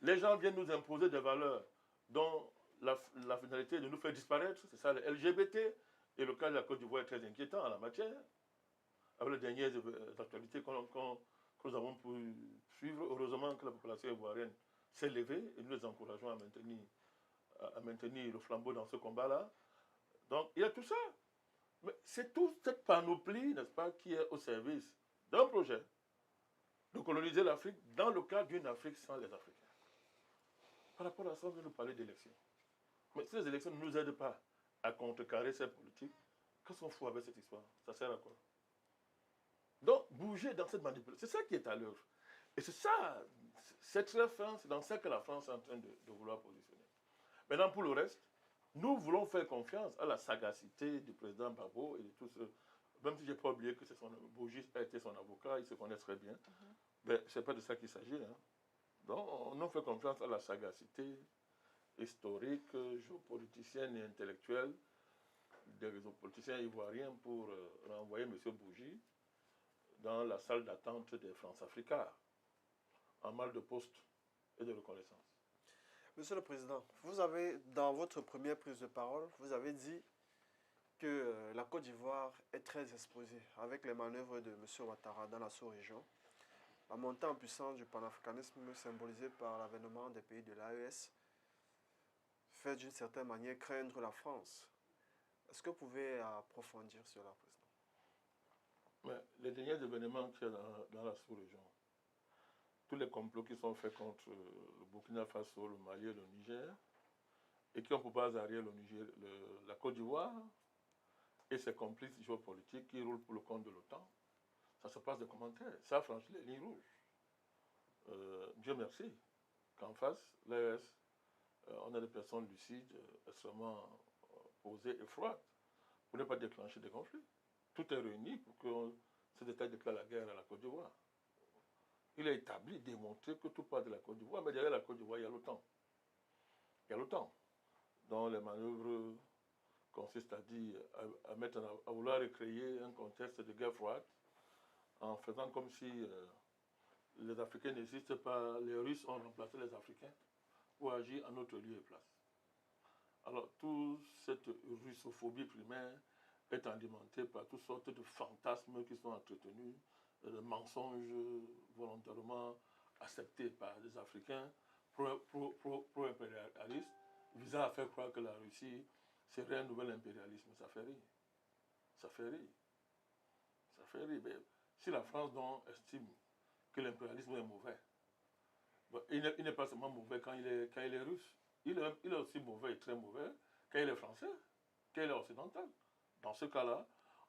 Les gens viennent nous imposer des valeurs dont la finalité est de nous faire disparaître. C'est ça, le LGBT. Et le cas de la Côte d'Ivoire est très inquiétant en la matière. Avec les dernières actualités que nous avons pu suivre, heureusement que la population ivoirienne s'est levée et nous les encourageons à maintenir le flambeau dans ce combat-là. Donc, il y a tout ça. Mais c'est toute cette panoplie, n'est-ce pas, qui est au service d'un projet de coloniser l'Afrique dans le cadre d'une Afrique sans les Africains. Par rapport à ça, on vient nous parler d'élections. Mais si les élections ne nous aident pas à contrecarrer ces politiques, qu'est-ce qu'on fout avec cette histoire? Ça sert à quoi? Donc, bouger dans cette manipulation, c'est ça qui est à l'œuvre. Et c'est ça, c'est très fin, c'est dans ça que la France est en train de vouloir positionner. Maintenant, pour le reste, nous voulons faire confiance à la sagacité du président Gbagbo et de tous ceux, même si je n'ai pas oublié que Bougis a été son avocat, ils se connaissent très bien. Mais ce n'est pas de ça qu'il s'agit. Hein. Donc, on fait confiance à la sagacité historique, géopoliticienne et intellectuelle des politiciens ivoiriens pour renvoyer M. Bougie dans la salle d'attente des France-Africa, en mal de poste et de reconnaissance. Monsieur le Président, vous avez, dans votre première prise de parole, vous avez dit que la Côte d'Ivoire est très exposée avec les manœuvres de M. Ouattara dans la sous-région. La montée en puissance du panafricanisme symbolisée par l'avènement des pays de l'AES fait d'une certaine manière craindre la France. Est-ce que vous pouvez approfondir cela, Président? Mais les derniers événements qu'il y a dans la sous-région, tous les complots qui sont faits contre le Burkina Faso, le Mali et le Niger, et qui ont pour base arrière la Côte d'Ivoire et ses complices géopolitiques qui roulent pour le compte de l'OTAN, ça se passe des commentaires. Ça a franchi les lignes rouges. Dieu merci qu'en face, l'AES, on a des personnes lucides, extrêmement posées et froides, pour ne pas déclencher des conflits. Tout est réuni pour que cet État déclare la guerre à la Côte d'Ivoire. Il a établi, démontré que tout part de la Côte d'Ivoire, mais derrière la Côte d'Ivoire, il y a l'OTAN. Il y a l'OTAN, dont les manœuvres consistent à vouloir recréer un contexte de guerre froide, en faisant comme si les Africains n'existent pas, les Russes ont remplacé les Africains pour agir en notre lieu et place. Alors, toute cette russophobie primaire est alimentée par toutes sortes de fantasmes qui sont entretenus, de mensonges volontairement acceptés par les Africains pro-impérialistes, visant à faire croire que la Russie serait un nouvel impérialisme. Ça fait rire. Ça fait rire. Ça fait rire. Mais si la France donc estime que l'impérialisme est mauvais, bon, il n'est pas seulement mauvais quand il est russe, il est aussi mauvais et très mauvais quand il est français, quand il est occidental. Dans ce cas-là,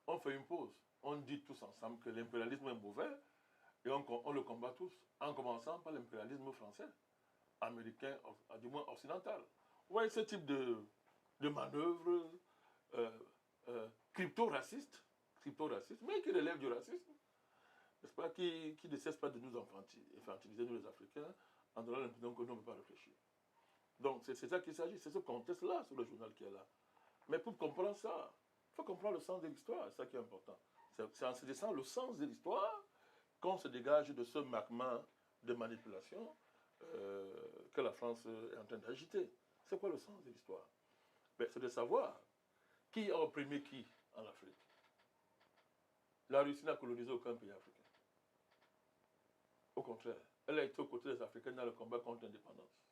on fait une pause. On dit tous ensemble que l'impérialisme est mauvais et on le combat tous, en commençant par l'impérialisme français, américain, du moins occidental. Vous voyez ce type de manœuvre crypto-raciste, mais qui relève du racisme, n'est-ce pas, qui ne cesse pas de nous infantiliser, nous les Africains, en donnant l'impression que nous ne pouvons pas réfléchir. Donc c'est ça qu'il s'agit, c'est ce contexte-là sur le journal qui est là. Mais pour comprendre ça, il faut comprendre le sens de l'histoire, c'est ça qui est important. C'est en saisissant le sens de l'histoire qu'on se dégage de ce magma de manipulation que la France est en train d'agiter. C'est quoi le sens de l'histoire? C'est de savoir qui a opprimé qui en Afrique. La Russie n'a colonisé aucun pays africain. Au contraire, elle a été aux côtés des Africains dans le combat contre l'indépendance.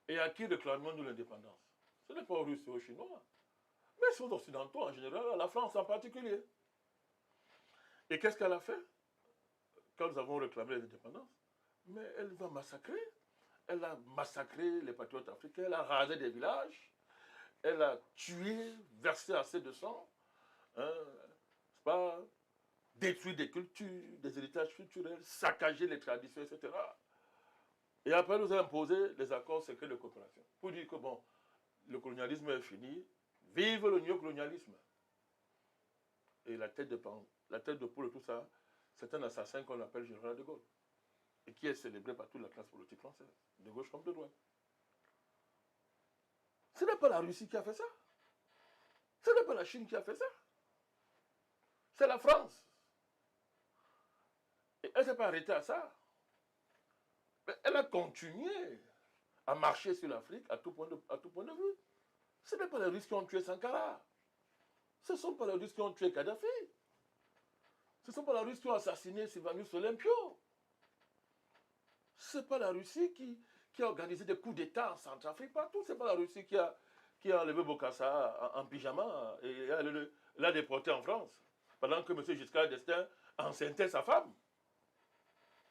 Et à qui réclamons-nous l'indépendance? Ce n'est pas aux Russes et aux Chinois, mais aux Occidentaux en général, à la France en particulier. Et qu'est-ce qu'elle a fait quand nous avons réclamé l'indépendance? Mais elle nous a massacrés. Elle a massacré les patriotes africains, elle a rasé des villages, elle a tué, versé assez de sang, hein, pas, détruit des cultures, des héritages culturels, saccagé les traditions, etc. Et après, nous a imposé les accords secrets de coopération. Pour dire que, bon, le colonialisme est fini, vive le néocolonialisme. Et la tête de poule et tout ça, c'est un assassin qu'on appelle Général de Gaulle. Et qui est célébré par toute la classe politique française, de gauche comme de droite. Ce n'est pas la Russie qui a fait ça. Ce n'est pas la Chine qui a fait ça. C'est la France. Et elle ne s'est pas arrêtée à ça. Mais elle a continué à marcher sur l'Afrique à tout point de vue. Ce n'est pas les Russes qui ont tué Sankara. Ce ne sont pas les Russes qui ont tué Kadhafi. Ce ne sont pas les Russes qui ont assassiné Sylvanus Olympio. Ce n'est pas la Russie qui a organisé des coups d'État en Centrafrique partout. Ce n'est pas la Russie qui a enlevé Bokassa en pyjama et l'a déporté en France. Pendant que M. Giscard d'Estaing enceintait sa femme.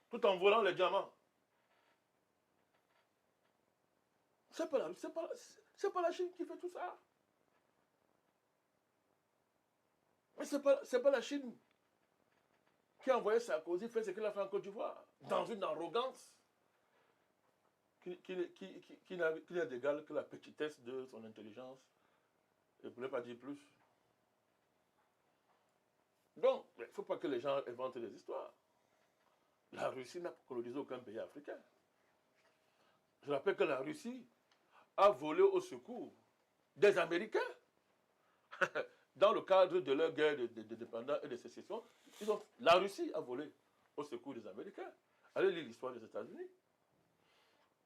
Tout en volant les diamants. Ce n'est pas la Russie, c'est pas la Chine qui fait tout ça. Mais ce n'est pas la Chine qui a envoyé Sarkozy faire ce qu'il a fait en Côte d'Ivoire, dans une arrogance qui n'a d'égal que la petitesse de son intelligence, et pour ne pas dire plus. Donc, il ne faut pas que les gens inventent des histoires. La Russie n'a colonisé aucun pays africain. Je rappelle que la Russie a volé au secours des Américains dans le cadre de leur guerre d'indépendance et de sécession. La Russie a volé au secours des Américains. Allez lire l'histoire des États-Unis.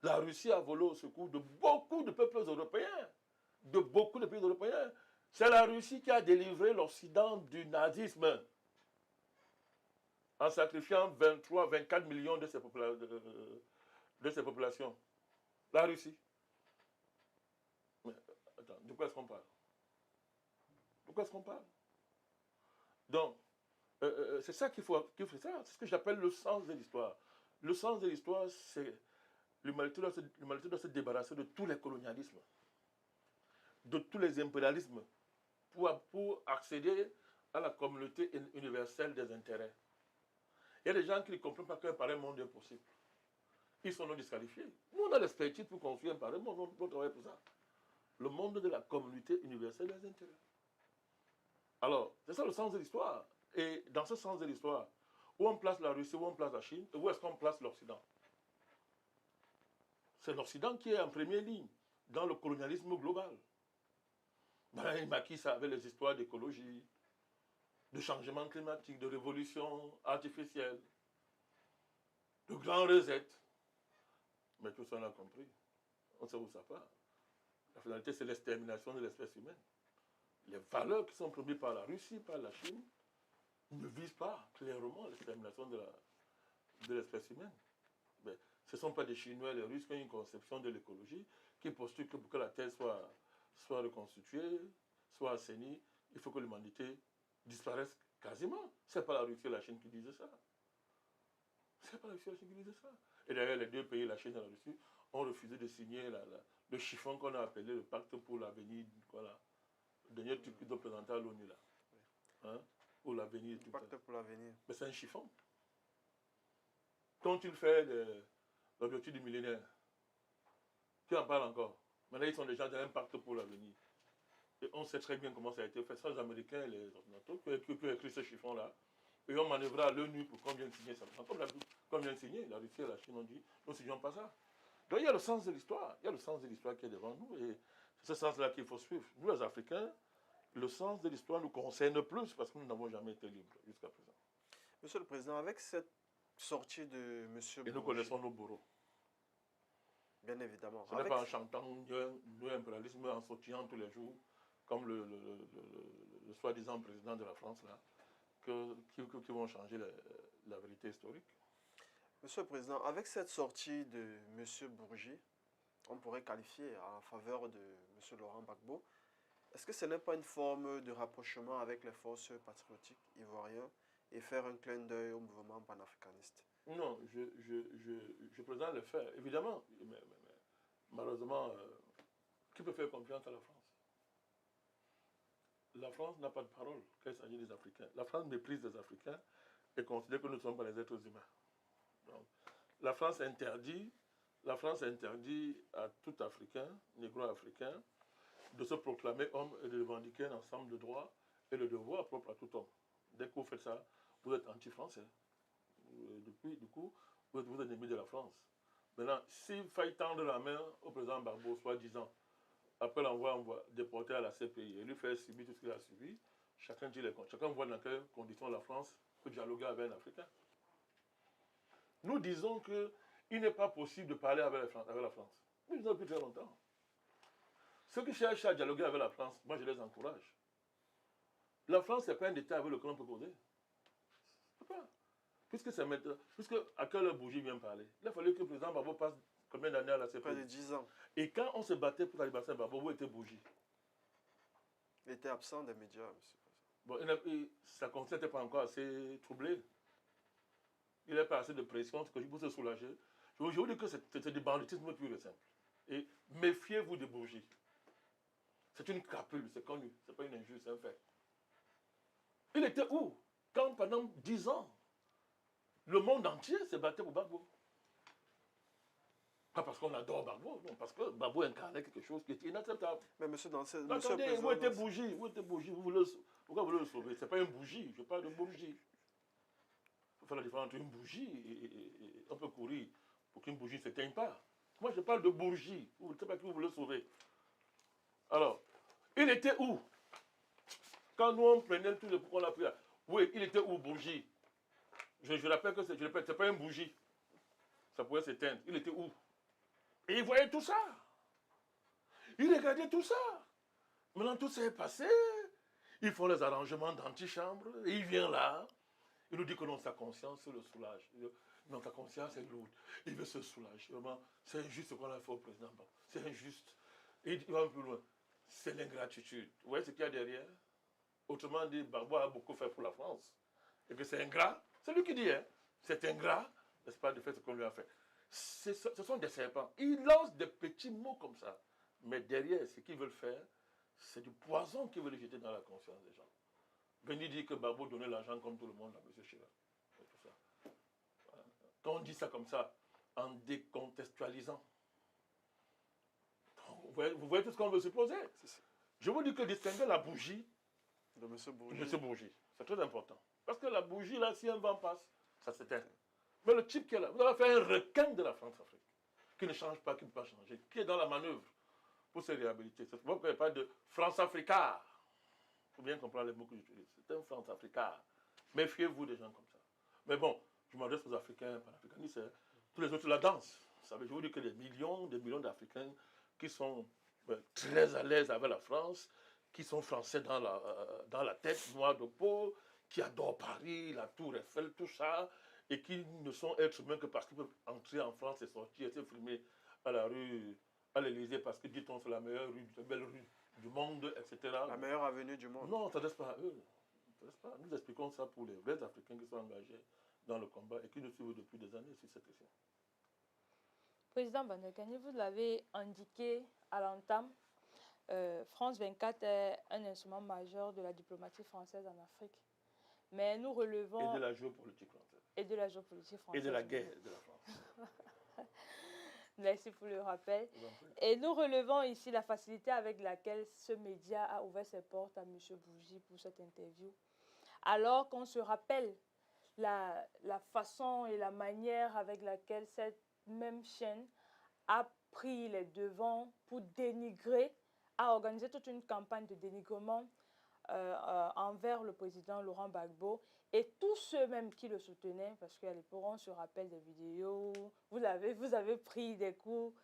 La Russie a volé au secours de beaucoup de peuples européens, de beaucoup de pays européens. C'est la Russie qui a délivré l'Occident du nazisme en sacrifiant 23-24 millions de ses populations. La Russie. Mais, attends, de quoi est-ce qu'on parle? De quoi est-ce qu'on parle? Donc, c'est ça qu'il faut faire. C'est ce que j'appelle le sens de l'histoire. Le sens de l'histoire, c'est l'humanité doit se débarrasser de tous les colonialismes, de tous les impérialismes, pour accéder à la communauté universelle des intérêts. Il y a des gens qui ne comprennent pas qu'un pareil monde est possible. Ils sont non disqualifiés. Nous, on a l'expertise pour construire un pareil monde, on travaille pour ça. Le monde de la communauté universelle des intérêts. Alors, c'est ça le sens de l'histoire. Et dans ce sens de l'histoire, où on place la Russie, où on place la Chine, et où est-ce qu'on place l'Occident? C'est l'Occident qui est en première ligne dans le colonialisme global. Ben, il maquille ça avec les histoires d'écologie, de changement climatique, de révolution artificielle, de grands reset. Mais tout ça, on a compris. On sait où ça part. La finalité, c'est l'extermination de l'espèce humaine. Les valeurs qui sont promues par la Russie, par la Chine, ne visent pas clairement l'extermination de l'espèce humaine. Mais ce ne sont pas des Chinois et les Russes qui ont une conception de l'écologie qui postulent que pour que la Terre soit reconstituée, soit assainie, il faut que l'humanité disparaisse quasiment. Ce n'est pas la Russie et la Chine qui disent ça. Ce n'est pas la Russie et la Chine qui disent ça. Et d'ailleurs, les deux pays, la Chine et la Russie, ont refusé de signer le chiffon qu'on a appelé le pacte pour l'avenir, voilà, le dernier truc qu'ils ont présenté à l'ONU là. Hein, pour l'avenir. Le pacte pour l'avenir. Mais c'est un chiffon. Qu'ont-ils fait de l'objectif du millénaire? Qui en parle encore? Maintenant, ils sont déjà dans un pacte pour l'avenir. Et on sait très bien comment ça a été fait. C'est les Américains et les Occidentaux qui ont écrit ce chiffon-là. Et ont manœuvré à l'ONU pour qu'on vienne signer ça. Comme vient de signer, la Russie et la Chine ont dit, nous ne signons pas ça. Donc il y a le sens de l'histoire. Il y a le sens de l'histoire qui est devant nous. Et c'est ce sens-là qu'il faut suivre. Nous, les Africains, le sens de l'histoire nous concerne plus parce que nous n'avons jamais été libres jusqu'à présent. Monsieur le Président, avec cette sortie de M. Et nous connaissons nos bourreaux. Bien évidemment. Ce n'est pas en chantant impérialisme, en sautillant tous les jours, comme le soi-disant président de la France, là, qui vont changer la vérité historique. Monsieur le Président, avec cette sortie de Monsieur Bourgi, on pourrait qualifier en faveur de Monsieur Laurent Gbagbo, est-ce que ce n'est pas une forme de rapprochement avec les forces patriotiques ivoiriennes et faire un clin d'œil au mouvement panafricaniste? Non, je présente le fait, évidemment. Malheureusement, qui peut faire confiance à la France? La France n'a pas de parole quand il s'agit des Africains. La France méprise les Africains et considère que nous ne sommes pas les êtres humains. Donc, la France interdit à tout Africain, négro-africain, de se proclamer homme et de revendiquer un ensemble de droits et de devoirs propres à tout homme. Dès que vous faites ça, vous êtes anti-français. Du coup, vous êtes ennemi de la France. Maintenant, s'il faille tendre la main au président Gbagbo, soi-disant, après l'envoi déporté à la CPI et lui faire subir tout ce qu'il a subi, chacun voit dans quelles conditions la France peut dialoguer avec un Africain. Nous disons qu'il n'est pas possible de parler avec la France. Nous disons depuis très longtemps. Ceux qui cherchent à dialoguer avec la France, moi je les encourage. La France, ce n'est pas un État avec lequel on peut causer. Pas. Puisque à quelle heure Bourgi vient parler? Il a fallu que le président Gbagbo passe combien d'années à la CPI? Près de 10 ans. Et quand on se battait pour la libération de Gbagbo, où était Bourgi? Il était absent des médias, monsieur le Bon, Président. sa conscience n'était pas encore assez troublée. Il n'a pas assez de pression pour se soulager. Je vous dis que c'est du banditisme pur et simple. Et méfiez-vous de Bourgi. C'est une crapule, c'est connu. Ce n'est pas une injure, c'est un fait. Il était où? Quand pendant 10 ans, le monde entier se battait pour Gbagbo. Pas parce qu'on adore Gbagbo, non, parce que Gbagbo incarnait quelque chose qui était inacceptable. Mais monsieur, Attendez, où était Bourgi? Pourquoi vous voulez le sauver? Ce n'est pas une bougie, je parle de Bourgi. Il faut faire la différence entre une bougie et on peut courir pour qu'une bougie ne s'éteigne pas. Moi, je parle de Bourgi. Vous ne savez pas qui vous voulez sauver. Alors, il était où? Quand nous, on prenait tout le qu'on a pris là. Oui, il était où, Bourgi? Je rappelle que ce n'est pas une bougie. Ça pouvait s'éteindre. Il était où? Et il voyait tout ça. Il regardait tout ça. Maintenant, tout ça est passé. Ils font les arrangements d'antichambre. Et il vient là. Il nous dit que non, sa conscience le soulage. Non, sa conscience est lourde. Il veut se soulager. Vraiment, c'est injuste ce qu'on a fait au président. C'est injuste. Et il va plus loin. C'est l'ingratitude. Vous voyez ce qu'il y a derrière? Autrement dit, Gbagbo a beaucoup fait pour la France. Et que c'est ingrat. C'est lui qui dit, hein. C'est ingrat, n'est-ce pas, de faire ce qu'on lui a fait. Ce sont des serpents. Ils lancent des petits mots comme ça. Mais derrière, ce qu'ils veulent faire, c'est du poison qu'ils veulent jeter dans la conscience des gens. Venir dire que Gbagbo donnait l'argent comme tout le monde à M. Chirac. Tout ça. Quand on dit ça comme ça, en décontextualisant, vous voyez tout ce qu'on veut supposer. Je vous dis que distinguer la bougie de M. Bourgi. M. Bourgi, c'est très important. Parce que la bougie, là, si un vent passe, ça s'éteint. Mais le type qui est là, vous avez fait un requin de la France-Afrique, qui ne change pas, qui ne peut pas changer, qui est dans la manœuvre pour se réhabiliter. C'est pourquoi il n'y a pas de France-Africard. Il faut bien comprendre les mots que j'utilise. C'est un France-Africard. Méfiez-vous des gens comme ça. Mais bon, je m'adresse aux Africains, panafricanistes, hein. Tous les autres la dansent. Je vous dis que des millions d'Africains qui sont très à l'aise avec la France, qui sont français dans la tête, noirs de peau, qui adorent Paris, la Tour Eiffel, tout ça, et qui ne sont êtres humains que parce qu'ils peuvent entrer en France et sortir et se filmer à la rue, à l'Élysée, parce que dit-on c'est la meilleure rue, la belle rue du monde, etc. La meilleure avenue du monde. Non, ça ne laisse pas à eux. Nous expliquons ça pour les vrais Africains qui sont engagés dans le combat et qui nous suivent depuis des années sur cette question. Président Bandekani, vous l'avez indiqué à l'entame, France 24 est un instrument majeur de la diplomatie française en Afrique. Mais nous relevons... Et de la géopolitique française. Et de la géopolitique française. Et de la guerre de la France. Merci pour le rappel. Et nous relevons ici la facilité avec laquelle ce média a ouvert ses portes à M. Bourgi pour cette interview. Alors qu'on se rappelle la façon et la manière avec laquelle cette même chaîne a pris les devants pour dénigrer, a organisé toute une campagne de dénigrement envers le président Laurent Gbagbo et tous ceux-mêmes qui le soutenaient, parce qu'à l'époque, on se rappelle des vidéos, vous avez pris des coups.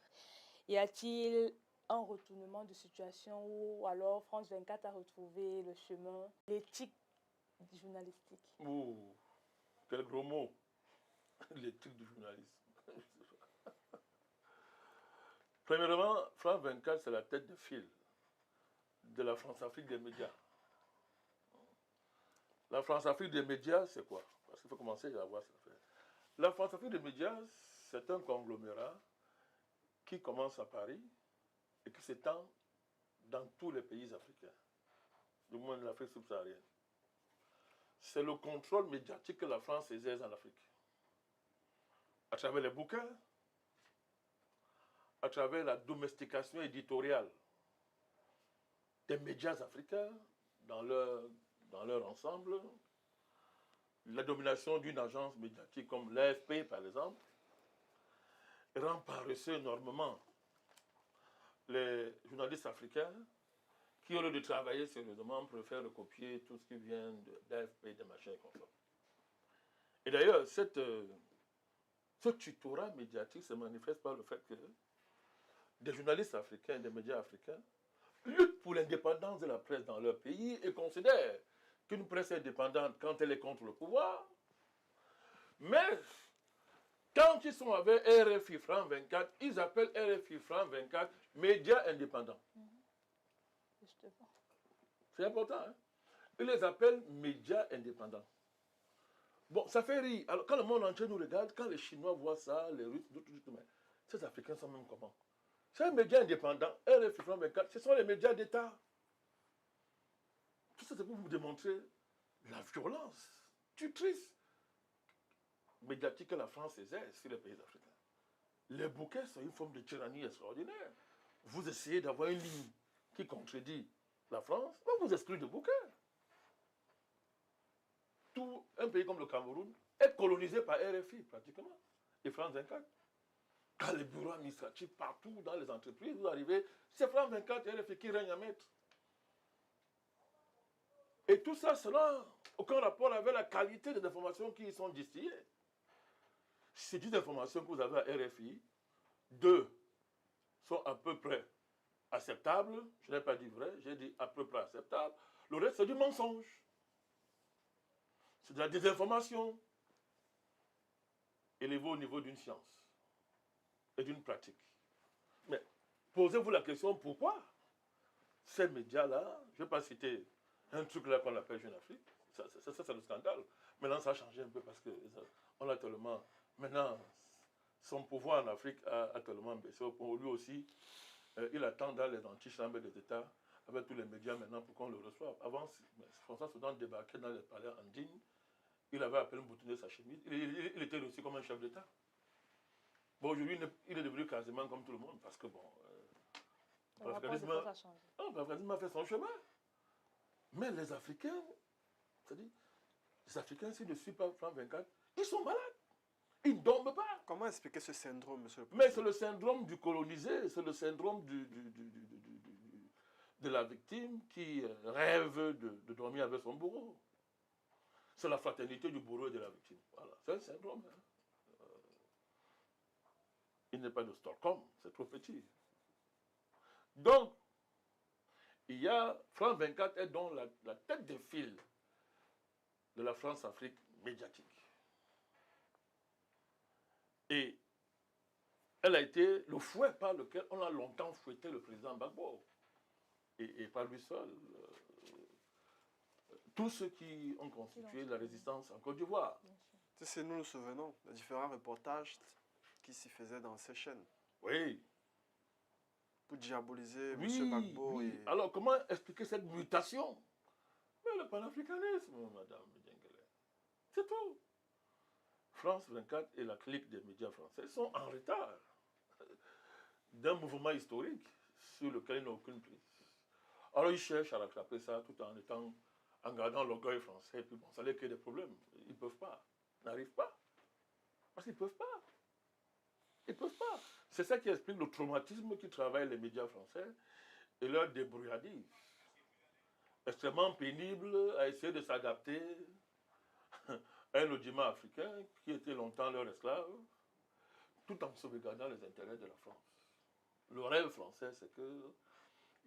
Y a-t-il un retournement de situation où alors France 24 a retrouvé le chemin, l'éthique journalistique? Ouh, quel gros mot. l'éthique du journalisme. Premièrement, France 24, c'est la tête de file de la France-Afrique des médias. La France-Afrique des médias, c'est quoi? Parce qu'il faut commencer à voir ça. La France-Afrique des médias, c'est un conglomérat qui commence à Paris et qui s'étend dans tous les pays africains, du moins de l'Afrique subsaharienne. C'est le contrôle médiatique que la France exerce en Afrique. À travers les bouquins, à travers la domestication éditoriale des médias africains dans leur ensemble, la domination d'une agence médiatique comme l'AFP, par exemple, rend paresseux énormément les journalistes africains qui, au lieu de travailler sérieusement, préfèrent recopier tout ce qui vient de l'AFP, des machins et consorts. Et d'ailleurs, ce tutorat médiatique se manifeste par le fait que des journalistes africains, des médias africains, luttent pour l'indépendance de la presse dans leur pays et considèrent qu'une presse indépendante quand elle est contre le pouvoir. Mais quand ils sont avec RFI France 24, ils appellent RFI France 24 médias indépendants. C'est important, hein? Ils les appellent médias indépendants. Bon, ça fait rire. Alors, quand le monde entier nous regarde, quand les Chinois voient ça, les Russes, d'autres, mais ces Africains sont même comment? C'est un média indépendant. RFI France 24, ce sont les médias d'État. Tout ça, c'est pour vous démontrer la violence tutrice médiatique que la France exerce sur les pays africains. Les bouquets sont une forme de tyrannie extraordinaire. Vous essayez d'avoir une ligne qui contredit la France, on vous exclut de bouquets. Tout un pays comme le Cameroun est colonisé par RFI pratiquement, et France 24. Quand les bureaux administratifs partout dans les entreprises, vous arrivez, c'est France 24 et RFI qui règne à maître. Et tout ça, cela n'a aucun rapport avec la qualité des informations qui y sont distillées. Ces 10 informations que vous avez à RFI, 2 sont à peu près acceptables. Je n'ai pas dit vrai, j'ai dit à peu près acceptable. Le reste, c'est du mensonge. C'est de la désinformation élevée au niveau d'une science et d'une pratique. Mais posez-vous la question, pourquoi ces médias-là, je ne vais pas citer un truc là qu'on appelle Jeune Afrique, ça c'est le scandale. Maintenant, ça a changé un peu parce qu'on a tellement... Maintenant, son pouvoir en Afrique a tellement baissé. Pour lui aussi, il attend dans les antichambres des États avec tous les médias maintenant pour qu'on le reçoive. Avant, François Soudan débarquait dans les palais andines, il avait à peine boutonné sa chemise, il était reçu comme un chef d'État. Bon, aujourd'hui, il est devenu quasiment comme tout le monde parce que, bon, le panafricanisme a fait son chemin. Mais les Africains, c'est-à-dire, les Africains, s'ils ne suivent pas France 24, ils sont malades. Ils ne dorment pas. Comment expliquer ce syndrome, monsieur le président? Mais c'est le syndrome du colonisé, c'est le syndrome de la victime qui rêve de dormir avec son bourreau. C'est la fraternité du bourreau et de la victime. Voilà, c'est un syndrome. Hein. Il n'est pas de Stockholm, c'est trop petit. Donc, il y a France 24 est donc la tête de file de la France-Afrique médiatique. Et elle a été le fouet par lequel on a longtemps fouetté le président Gbagbo. Et pas lui seul. Tous ceux qui ont constitué la résistance en Côte d'Ivoire. Si nous nous souvenons des différents reportages qui s'y faisaient dans ces chaînes. Oui. Pour diaboliser M. Gbagbo. Oui. Alors, comment expliquer cette mutation? Mais le panafricanisme, madame Djengele. C'est tout. France 24 et la clique des médias français sont en retard d'un mouvement historique sur lequel ils n'ont aucune prise. Alors, ils cherchent à rattraper ça tout en gardant l'orgueil français. Et puis, bon, ça leur crée des problèmes. Ils ne peuvent pas. Ils n'arrivent pas. Parce qu'ils ne peuvent pas. Ils ne peuvent pas. C'est ça qui explique le traumatisme qui travaille les médias français et leur débrouillardise. Extrêmement pénible à essayer de s'adapter à un audiment africain qui était longtemps leur esclave, tout en sauvegardant les intérêts de la France. Le rêve français, c'est qu'il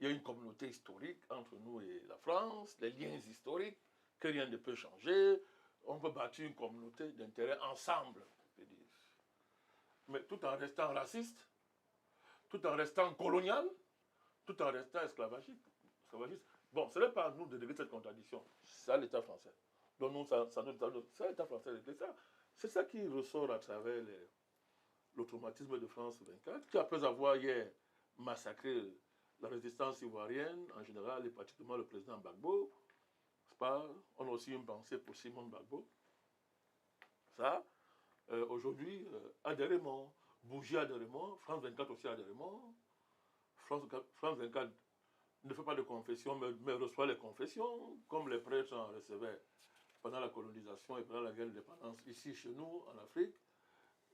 y a une communauté historique entre nous et la France, les liens historiques, que rien ne peut changer. On peut bâtir une communauté d'intérêts ensemble, je peux dire. mais tout en restant raciste, tout en restant colonial, tout en restant esclavagiste. Bon, ce n'est pas à nous de régler cette contradiction. C'est à l'État français. Donc nous, c'est à l'État français de régler ça. C'est ça qui ressort à travers le traumatisme de France 24, qui après avoir hier massacré la résistance ivoirienne, en général, et particulièrement le président Gbagbo, on a aussi une pensée pour Simone Gbagbo. Ça, aujourd'hui, adhérement, Bougie adhérement, France 24 aussi adhérement. France 24 ne fait pas de confession, mais reçoit les confessions, comme les prêtres en recevaient pendant la colonisation et pendant la guerre d'indépendance ici chez nous, en Afrique.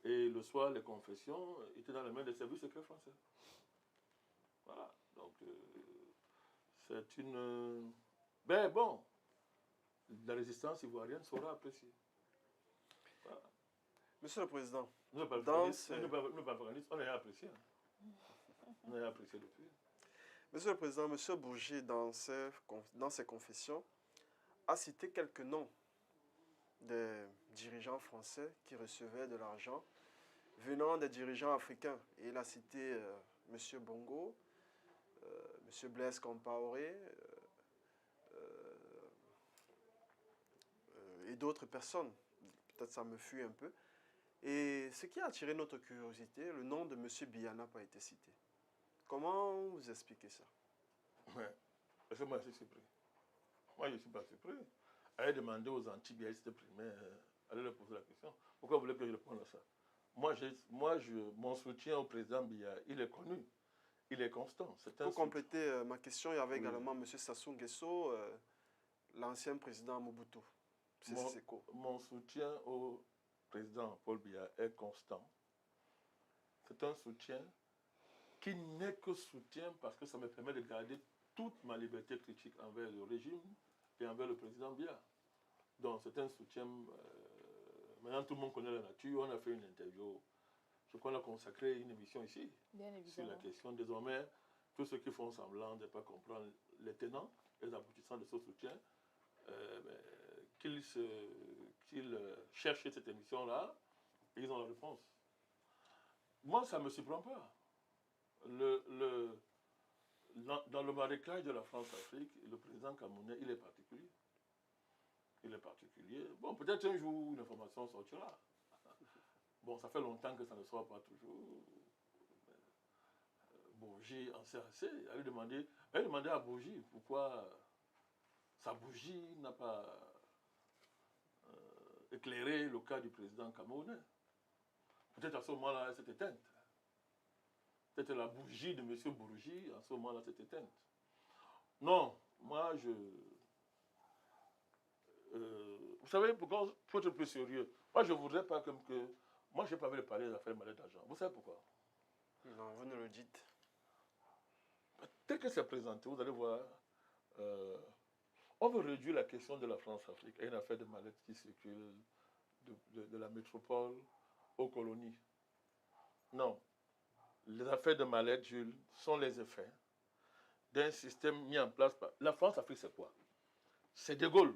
Et le soir, les confessions étaient dans les mains des services secrets français. Voilà. Donc, c'est une... Ben bon, la résistance ivoirienne sera appréciée. Voilà. Monsieur le Président, Nous, on a apprécié. On a apprécié depuis. Monsieur le Président, Monsieur Bougie, dans ses confessions, a cité quelques noms des dirigeants français qui recevaient de l'argent venant des dirigeants africains. Et il a cité Monsieur Bongo, Monsieur Blaise Compaoré et d'autres personnes. Peut-être ça me fuit un peu. Et ce qui a attiré notre curiosité, le nom de Monsieur Biya n'a pas été cité. Comment vous expliquez ça? Ouais. Parce que moi, je suis surpris. Moi, je ne suis pas surpris. Allez demander aux antibéistes primaires, allez leur poser la question. Pourquoi vous voulez que je réponde à ça? Mon soutien au président Biya, il est connu. Il est constant. Pour compléter ma question, il y avait également M. Sassou Nguesso, l'ancien président Mobutu. Mon soutien au président Paul Biya est constant. C'est un soutien qui n'est que soutien parce que ça me permet de garder toute ma liberté critique envers le régime et envers le président Biya. Donc c'est un soutien... maintenant tout le monde connaît la nature, on a fait une interview. Je crois qu'on a consacré une émission ici sur la question. Désormais, tous ceux qui font semblant de ne pas comprendre les tenants et les aboutissants de ce soutien, qu'ils cherchent cette émission-là, et ils ont la réponse. Moi, ça ne me surprend pas. Dans le marécage de la France-Afrique, le président camerounais, il est particulier. Il est particulier. Bon, peut-être un jour, une information sortira. Bon, ça fait longtemps que ça ne sort pas toujours. Bougie en sait assez. Elle demandait à Bougie pourquoi sa bougie n'a pas éclairé le cas du président camerounais. Peut-être à ce moment-là, elle s'est éteinte. Peut-être la bougie de M. Bourgi, à ce moment-là, s'est éteinte. Non, moi, vous savez, pour être plus sérieux, moi, je ne voudrais pas comme que... Moi, je n'ai pas envie de parler des affaires malades d'argent. Vous savez pourquoi? Non, vous ne le dites. Tel que c'est présenté, vous allez voir, on veut réduire la question de la France-Afrique à une affaire de mallette qui circule de la métropole aux colonies. Non. Les affaires de mallette, Jules, sont les effets d'un système mis en place par... La France-Afrique, c'est quoi? C'est De Gaulle.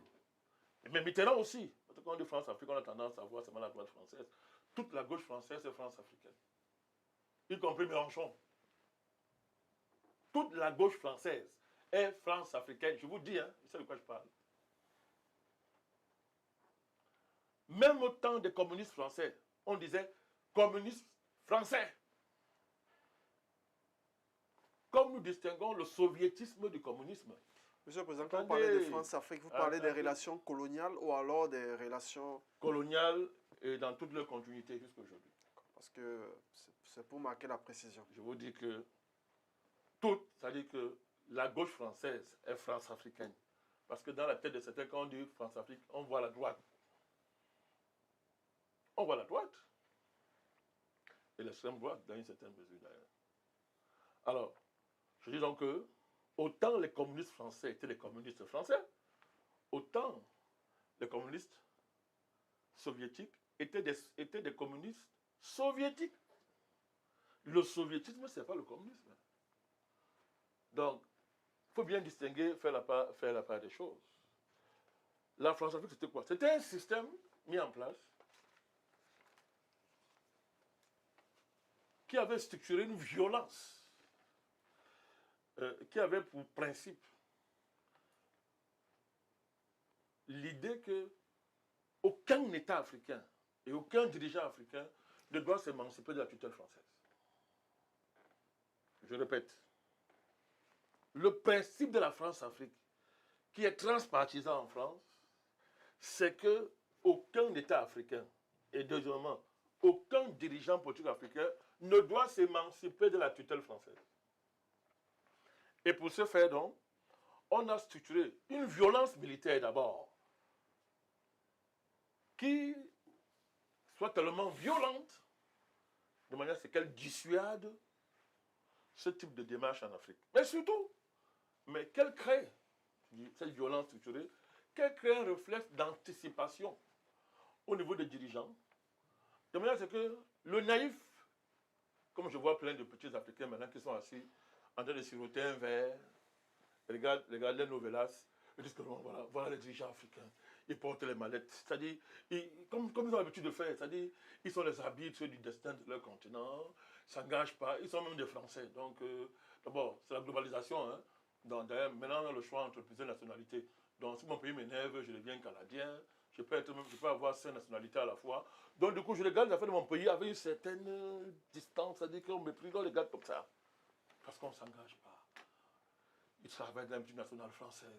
Mais Mitterrand aussi. Parce que quand on dit France-Afrique, on a tendance à voir seulement la droite française. Toute la gauche française est France-africaine. Y compris Mélenchon. Toute la gauche française est France-africaine. Je vous dis, hein, je sais de quoi je parle. Même au temps des communistes français, on disait communistes français. Comme nous distinguons le soviétisme du communisme. Monsieur le Président, quand vous parlez de France-Afrique, vous parlez des relations coloniales ou alors des relations... coloniales et dans toute leur continuité jusqu'à aujourd'hui. Parce que c'est pour marquer la précision. Je vous dis que c'est-à-dire que la gauche française est France-africaine. Parce que dans la tête de certains, quand on dit France-Afrique, on voit la droite. On voit la droite. Et l'extrême droite, dans une certaine mesure d'ailleurs. Alors, je dis donc que, autant les communistes français étaient des communistes français, autant les communistes soviétiques étaient des communistes soviétiques. Le soviétisme, ce n'est pas le communisme. Donc, il faut bien distinguer, faire la part des choses. La France-Afrique, c'était quoi? C'était un système mis en place qui avait structuré une violence, qui avait pour principe l'idée que aucun État africain et aucun dirigeant africain ne doit s'émanciper de la tutelle française. Je répète, le principe de la France-Afrique, qui est transpartisan en France, c'est que aucun État africain, et deuxièmement, aucun dirigeant politique africain ne doit s'émanciper de la tutelle française. Et pour ce faire, donc, on a structuré une violence militaire d'abord, qui soit tellement violente, de manière à ce qu'elle dissuade ce type de démarche en Afrique. Mais surtout, qu'elle crée, cette violence structurée, qu'elle crée un réflexe d'anticipation au niveau des dirigeants, de manière à ce que le naïf, comme je vois plein de petits Africains maintenant qui sont assis en train de siroter un verre, regardent les novelas, ils disent que voilà les dirigeants africains, ils portent les mallettes, c'est-à-dire, comme ils ont l'habitude de faire, c'est-à-dire, ils sont les arbitres du destin de leur continent, ils ne s'engagent pas, ils sont même des Français. Donc, d'abord, c'est la globalisation, hein. Maintenant, on a le choix entre plusieurs nationalités. Donc, si mon pays m'énerve, je deviens canadien, je peux avoir 5 nationalités à la fois. Donc, du coup, je regarde les affaires de mon pays avec une certaine distance, c'est-à-dire qu'on méprise, on les regarde comme ça. Parce qu'on ne s'engage pas. Ils travaillent dans la multinationale française.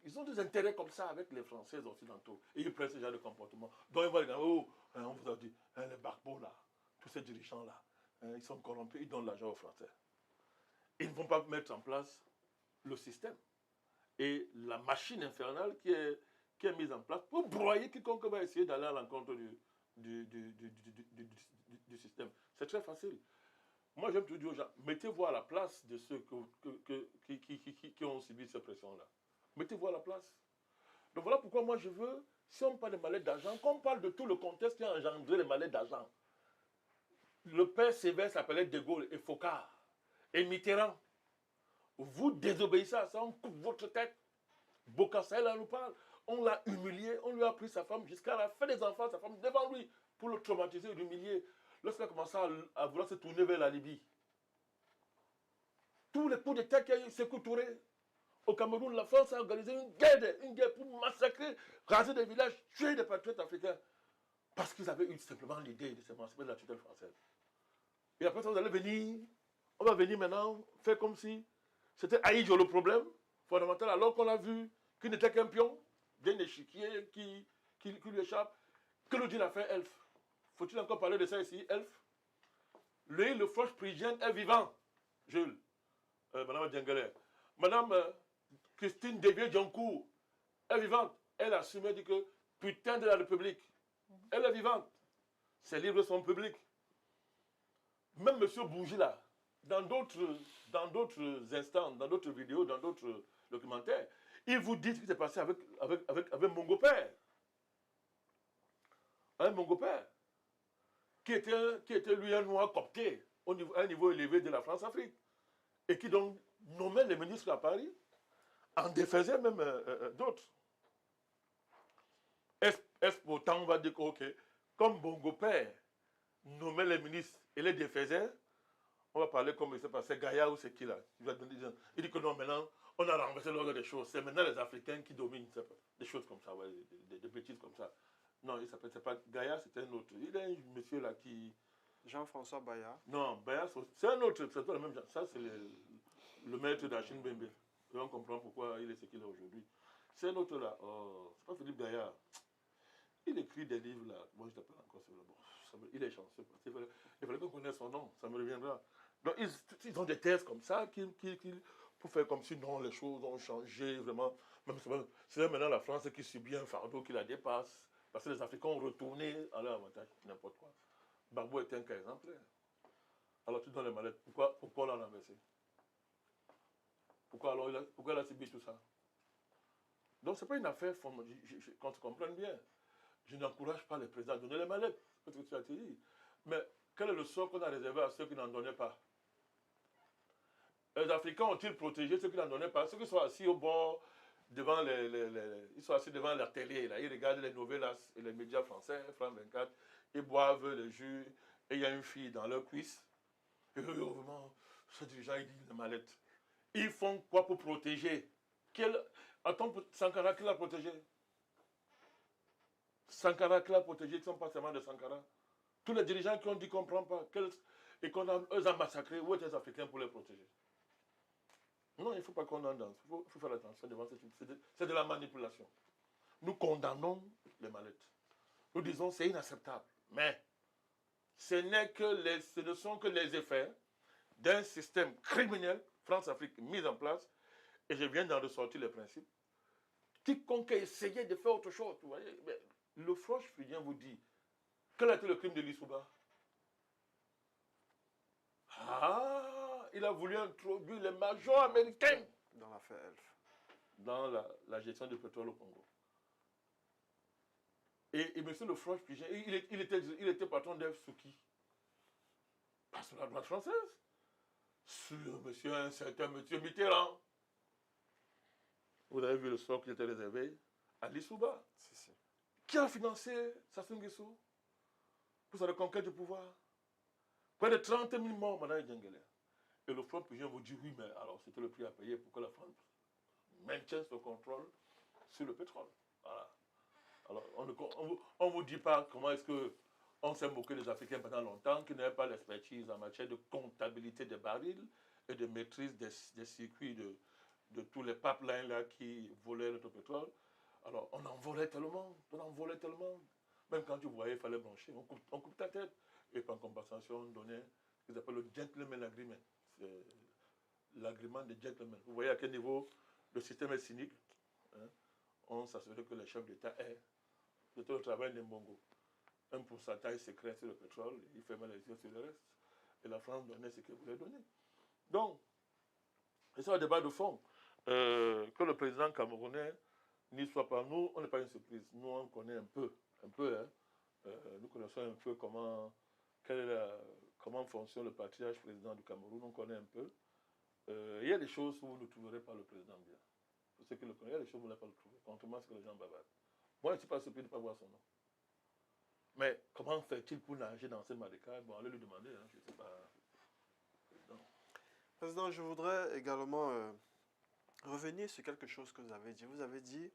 Ils ont des intérêts comme ça avec les Français occidentaux. Et ils prennent ce genre de comportement. Donc ils vont dire, oh, on vous a dit, les Gbagbo là, tous ces dirigeants-là, ils sont corrompus, ils donnent l'argent aux Français. Ils ne vont pas mettre en place le système. Et la machine infernale qui est mise en place pour broyer quiconque va essayer d'aller à l'encontre du système. C'est très facile. Moi, j'aime toujours dire aux gens, mettez-vous à la place de ceux qui ont subi cette pression-là. Mettez-vous à la place. Donc voilà pourquoi moi je veux, si on parle de mallettes d'argent, qu'on parle de tout le contexte qui a engendré les mallettes d'argent. Le père sévère s'appelait De Gaulle et Focard et Mitterrand. Vous désobéissez à ça, on coupe votre tête. Bokassa, là, nous parle. On l'a humilié, on lui a pris sa femme jusqu'à la fin des enfants, sa femme devant lui, pour le traumatiser et l'humilier. Lorsqu'il a commencé à vouloir se tourner vers la Libye, tous les coups d'État qu'il y a eu, Sékou Touré, au Cameroun, la France a organisé une guerre pour massacrer, raser des villages, tuer des patriotes africains, parce qu'ils avaient eu simplement l'idée de s'émanciper de la tutelle française. Et après ça, vous allez venir, on va venir maintenant faire comme si c'était Aïdjo le problème fondamental, alors qu'on a vu qu'il n'était qu'un pion, d'un échiquier qui lui échappe. Que nous dit l'affaire Elf? Faut-il encore parler de ça ici, Elf? Lui, le Frosch Prigène est vivant, Jules, Madame Djengele. Madame Christine Devieux-Dioncourt est vivante. Elle assume, elle dit que putain de la République. Elle est vivante. Ses livres sont publics. Même M. Bougie, là, dans d'autres instants, dans d'autres vidéos, dans d'autres documentaires, il vous dit ce qui s'est passé avec Mongo Père. Un Mongo Père, qui était lui un noir copté à un niveau élevé de la France-Afrique, et qui donc nommait les ministres à Paris, en défaisait même d'autres. Est-ce pourtant on va dire que, ok, comme Bongo Père nommait les ministres et les défaisait, on va parler comme il s'est passé, Gaïa ou c'est qui là? Il dit que non, maintenant, on a renversé l'ordre des choses. C'est maintenant les Africains qui dominent des choses comme ça, ouais, des bêtises comme ça. Non, il s'appelle, c'est pas Gaïa, c'était un autre. Il y a un monsieur là qui... Jean-François Bayard. Non, Bayard, c'est un autre, c'est pas le même genre. Ça, c'est le maître d'Achine Bembe. Et on comprend pourquoi il est ce qu'il est aujourd'hui. C'est un autre là, oh, c'est pas Philippe Gaillard. Il écrit des livres là. Moi, je t'appelle encore sur le bon. Il est chanceux. Il fallait qu'on connaisse son nom, ça me reviendra. Donc, ils ont des thèses comme ça pour faire comme si non, les choses ont changé vraiment. C'est maintenant la France qui subit un fardeau qui la dépasse. Parce que les Africains ont retourné à leur avantage, n'importe quoi. Gbagbo était un cas exemplaire. Alors tu donnes les mallettes. Pourquoi on l'a renversé? Pourquoi il a subi tout ça? Donc ce n'est pas une affaire, quand tu comprennes bien. Je n'encourage pas les présidents à donner les mallettes, parce que tu as dit. Mais quel est le sort qu'on a réservé à ceux qui n'en donnaient pas? Les Africains ont-ils protégé ceux qui n'en donnaient pas? Ceux qui sont assis au bord, devant ils sont assis devant la télé, là, ils regardent les novelas et les médias français, France 24, ils boivent les jus, et il y a une fille dans leur cuisse, Et vraiment, ce dirigeant, il dit les mallettes. Ils font quoi pour protéger? Attends, Sankara, qui l'a protégé? Sankara, qui l'a protégé, ils ne sont pas seulement de Sankara. Tous les dirigeants qui ont dit qu'on ne prend pas, et qu'on a massacré, où étaient les Africains pour les protéger? Non, il ne faut pas qu'on en danse. Il faut faire attention devant cette chose. C'est de la manipulation. Nous condamnons les mallettes. Nous disons c'est inacceptable. Mais ce ne sont que les effets d'un système criminel, France-Afrique, mis en place, et je viens d'en ressortir les principes. Quiconque a essayé de faire autre chose, vous voyez, le Froche Fridien vous dit, quel a été le crime de Lissouba? Ah, il a voulu introduire les majors américains dans l'affaire Elf, dans la gestion du pétrole au Congo. Et M. Le Froche Fridien, il était patron d'Elf sous qui? Pas sous la droite française. Sur un certain monsieur Mitterrand. Vous avez vu le sort qui était réservé à Lissouba. si. Qui a financé Sassou Nguesso pour sa reconquête du pouvoir? Près de 30 000 morts, Madame Djengele. Et le front Pugin vous dit oui, mais alors c'était le prix à payer pour que la France maintienne son contrôle sur le pétrole. Voilà. Alors, on ne vous dit pas comment est-ce qu'on s'est moqué des Africains pendant longtemps, qui n'avaient pas l'expertise en matière de comptabilité des barils et de maîtrise des circuits de tous les pipelines là qui volaient le pétrole. Alors, on en volait tellement. Même quand tu voyais, il fallait blanchir. On coupe ta tête. Et par compensation, on donnait ce qu'ils appellent le gentleman agreement. C'est l'agrément des gentlemen. Vous voyez à quel niveau le système est cynique. Hein? On s'assurait que les chefs d'État aient, c'était le travail des Mbongo, un pourcentage secret sur le pétrole, il fermait les yeux sur le reste. Et la France donnait ce qu'elle voulait donner. Donc, c'est un débat de fond. Que le président camerounais n'y soit pas, nous, on n'est pas une surprise. Nous, on connaît un peu, hein. Nous connaissons un peu comment fonctionne le patriarche président du Cameroun, on connaît un peu. Il y a des choses où vous ne trouverez pas le président bien. Pour ceux qui le connaissent, il y a des choses où vous n'allez pas le trouver, contrairement à ce que les gens bavardent. Moi, je ne suis pas surpris de ne pas voir son nom. Mais comment fait-il pour nager dans ces marécages? Bon, allez lui demander, hein, je ne sais pas. Président, je voudrais également revenir sur quelque chose que vous avez dit. Vous avez dit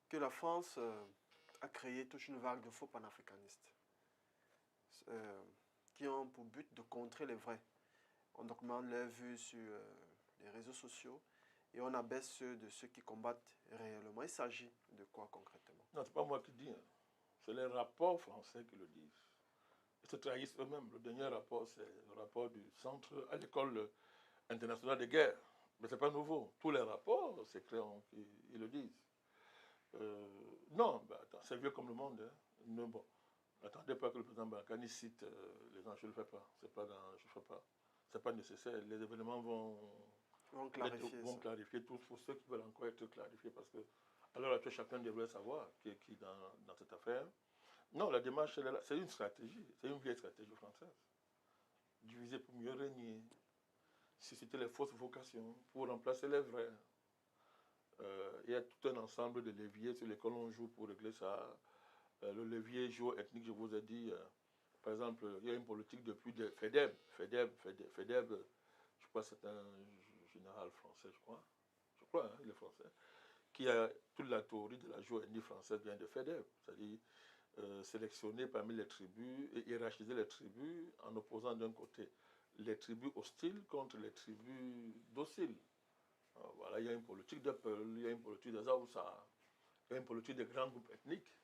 que la France a créé toute une vague de faux panafricanistes qui ont pour but de contrer les vrais. On documente leurs vues sur les réseaux sociaux et on abaisse ceux de ceux qui combattent réellement. Il s'agit de quoi concrètement? Non, ce n'est pas moi qui dis. Hein. C'est les rapports français qui le disent. Ils se trahissent eux-mêmes. Le dernier rapport, c'est le rapport du centre à l'école internationale de guerre. Mais ce n'est pas nouveau. Tous les rapports, c'est clair, ils le disent. Non, bah, attends, c'est vieux comme le monde. Hein. Mais bon, n'attendez pas que le président Barkhane cite les gens, je ne le fais pas. Je ne fais pas. Ce n'est pas nécessaire. Les événements vont clarifier tout pour ceux qui veulent encore être clarifiés. Parce que, alors actuelle, chacun devrait savoir qui est qui dans cette affaire. Non, la démarche, c'est une stratégie. C'est une vieille stratégie française. Diviser pour mieux régner. Susciter les fausses vocations pour remplacer les vraies. Il y a tout un ensemble de leviers sur lesquels on joue pour régler ça. Le levier géoethnique, je vous ai dit, par exemple, il y a une politique depuis FEDEB, je crois que c'est un général français, je crois, hein, il est français, qui a toute la théorie de la géoethnie française vient de FEDEB, c'est-à-dire sélectionner parmi les tribus et hiérarchiser les tribus en opposant d'un côté les tribus hostiles contre les tribus dociles. Voilà, il y a une politique de Peul, il y a une politique des Aoussa, il y a une politique des grands groupes ethniques.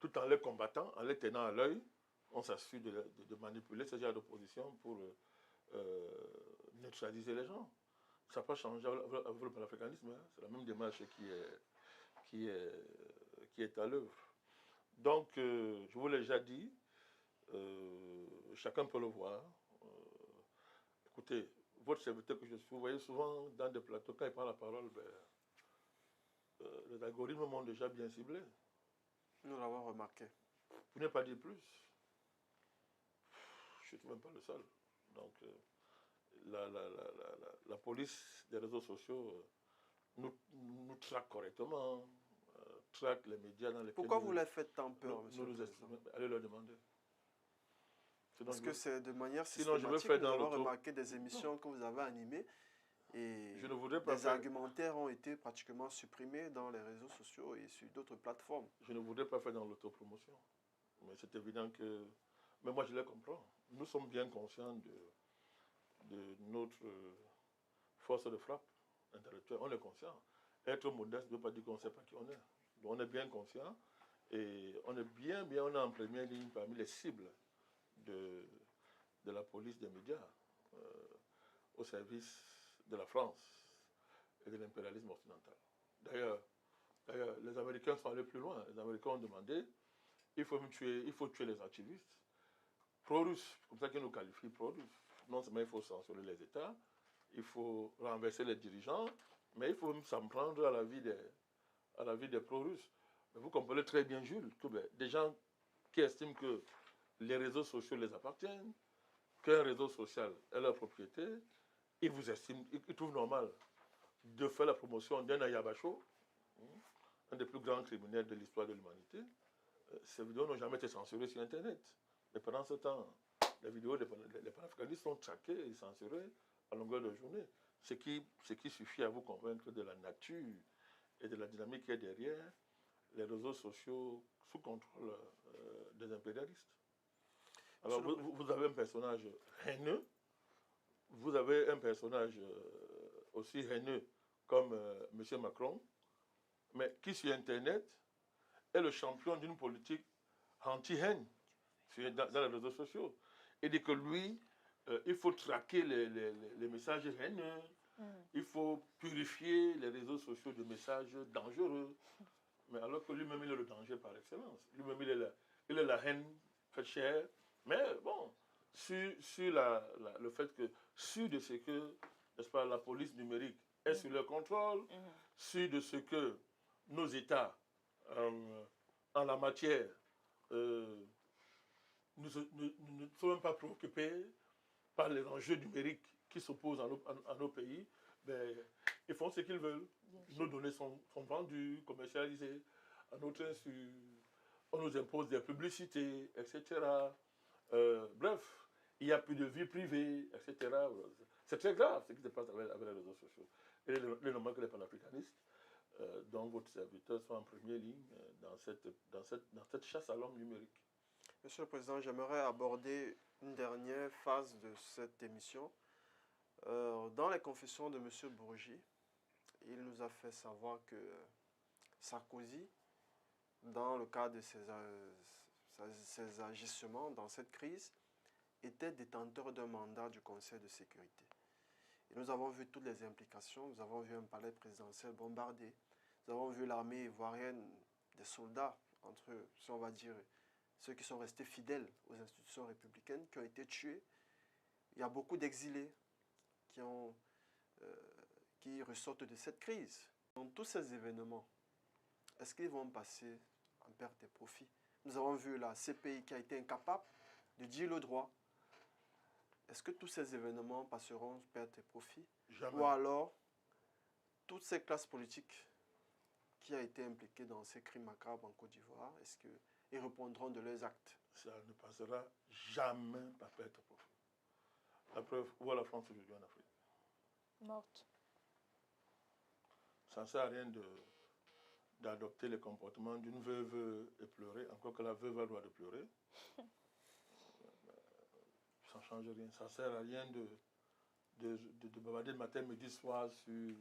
Tout en les combattant, en les tenant à l'œil, on s'assure de manipuler ce genre d'opposition pour neutraliser les gens. Ça n'a pas changé avec le panafricanisme, hein. C'est la même démarche qui est à l'œuvre. Donc, je vous l'ai déjà dit, chacun peut le voir. Écoutez, votre serviteur que je suis, vous voyez souvent dans des plateaux, quand il prend la parole, les algorithmes m'ont déjà bien ciblé. Nous l'avons remarqué. Pour ne pas dire plus. Je ne suis même pas le seul. Donc, la police des réseaux sociaux nous traque correctement, traque les médias dans lesquels... Pourquoi vous les faites tant peur, monsieur le président? Allez leur demander. Est-ce que c'est de manière sinon, je veux systématique, faire nous dans avons l'auto. remarqué des émissions que vous avez animées et Je ne voudrais pas des faire, argumentaires ont été pratiquement supprimés dans les réseaux sociaux et sur d'autres plateformes. je ne voudrais pas faire dans l'autopromotion. Mais c'est évident que... Mais moi, je les comprends. Nous sommes bien conscients de notre force de frappe intellectuelle. On est conscient. Être modeste ne veut pas dire qu'on ne sait pas qui on est. Donc, on est bien conscient et on est on est en première ligne parmi les cibles de la police des médias au service de la France et de l'impérialisme occidental. D'ailleurs, les Américains sont allés plus loin. Les Américains ont demandé il faut tuer les activistes pro-russes, comme ça qu'ils nous qualifient pro-russes. Non seulement il faut censurer les États, il faut renverser les dirigeants, mais il faut même s'en prendre à la vie des pro-russes. Mais vous comprenez très bien, Jules, que des gens qui estiment que les réseaux sociaux les appartiennent, qu'un réseau social est leur propriété, ils trouvent normal de faire la promotion d'un Ayabacho, un des plus grands criminels de l'histoire de l'humanité. Ces vidéos n'ont jamais été censurées sur Internet. Mais pendant ce temps, les vidéos des panafricanistes sont traquées et censurées à longueur de journée. Ce qui suffit à vous convaincre de la nature et de la dynamique qui est derrière les réseaux sociaux sous contrôle des impérialistes. Alors, vous avez un personnage haineux, vous avez un personnage aussi haineux comme M. Macron, mais qui sur Internet est le champion d'une politique anti-haine dans les réseaux sociaux. Et dit que lui, il faut traquer les messages haineux, il faut purifier les réseaux sociaux de messages dangereux. Mais alors que lui-même, il est le danger par excellence. Lui-même, il est la haine faite chair. Mais bon, sur le fait que, sûr de ce que, n'est-ce pas, la police numérique est sous leur contrôle, sûr de ce que nos États, en la matière, ne sont même pas préoccupés par les enjeux numériques qui s'opposent à nos pays, ben, ils font ce qu'ils veulent. Nos données sont vendues, commercialisées, à notre insu. On nous impose des publicités, etc. Bref, il n'y a plus de vie privée, etc. C'est très grave ce qui se passe avec les réseaux sociaux. Et les normal que les panafricanistes, dont votre serviteur, sont en première ligne dans cette chasse à l'homme numérique. Monsieur le Président, j'aimerais aborder une dernière phase de cette émission. Dans les confessions de M. Bourgi, il nous a fait savoir que Sarkozy, dans le cadre de ses agissements dans cette crise, était détenteur d'un mandat du Conseil de sécurité. Et nous avons vu toutes les implications. Nous avons vu un palais présidentiel bombardé. Nous avons vu l'armée ivoirienne, des soldats, entre eux, si on va dire, ceux qui sont restés fidèles aux institutions républicaines, qui ont été tués. Il y a beaucoup d'exilés qui ressortent de cette crise. Dans tous ces événements, est-ce qu'ils vont passer en perte et profit? Nous avons vu la CPI qui a été incapable de dire le droit. Est-ce que tous ces événements passeront en perte et profit? Jamais. Ou alors, toutes ces classes politiques qui ont été impliquées dans ces crimes macabres en Côte d'Ivoire, est-ce qu'ils répondront de leurs actes? Ça ne passera jamais par perte et profit. La preuve, où est la France aujourd'hui en Afrique? Morte. Ça ne sert à rien d'adopter les comportements d'une veuve éplorée, encore que la veuve a le droit de pleurer. Ça ne change rien. Ça ne sert à rien de bavarder le matin, midi, soir sur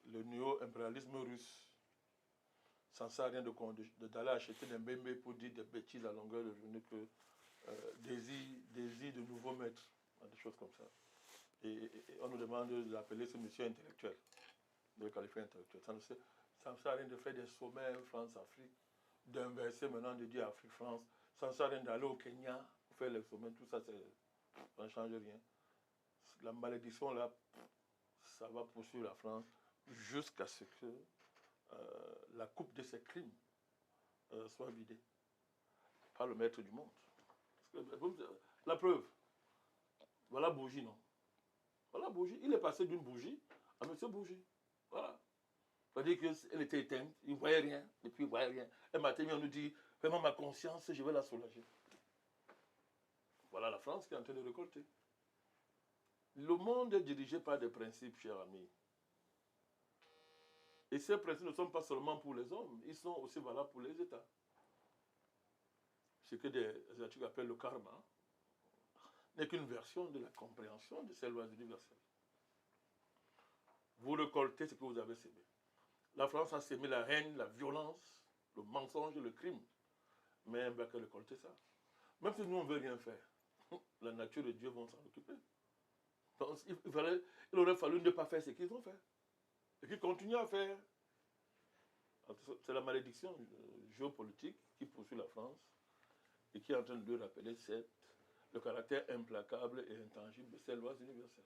le néo-impérialisme russe. Ça ne sert à rien d'aller acheter des mbembe pour dire des bêtises à longueur de journée que désir de nouveaux maîtres, des choses comme ça. Et on nous demande d'appeler ce monsieur intellectuel, de le qualifier intellectuel. Ça ne sert à rien de faire des sommets France-Afrique, d'inverser maintenant de dire Afrique-France. Ça ne sert à rien d'aller au Kenya pour faire les sommets. Tout ça, ça ne change rien. La malédiction, là, ça va poursuivre la France jusqu'à ce que la coupe de ses crimes soit vidée par le maître du monde. La preuve, voilà Bourgi, non? Voilà Bourgi. Il est passé d'une bougie à M. Bourgi. Voilà. C'est-à-dire qu'elle était éteinte, il ne voyait rien, et puis il ne voyait rien. Un matin, on nous dit, vraiment ma conscience, je vais la soulager. Voilà la France qui est en train de récolter. Le monde est dirigé par des principes, chers amis. Et ces principes ne sont pas seulement pour les hommes, ils sont aussi valables pour les États. Ce que des Asiatiques appellent le karma n'est qu'une version de la compréhension de ces lois universelles. Vous récoltez ce que vous avez sémé. La France a sémé la haine, la violence, le mensonge, le crime. Mais elle va que récolter ça. Même si nous, on ne veut rien faire, la nature et Dieu vont s'en occuper. Donc, il aurait fallu ne pas faire ce qu'ils ont fait. Et qu'ils continuent à faire. C'est la malédiction géopolitique qui poursuit la France et qui est en train de lui rappeler le caractère implacable et intangible de ces lois universelles.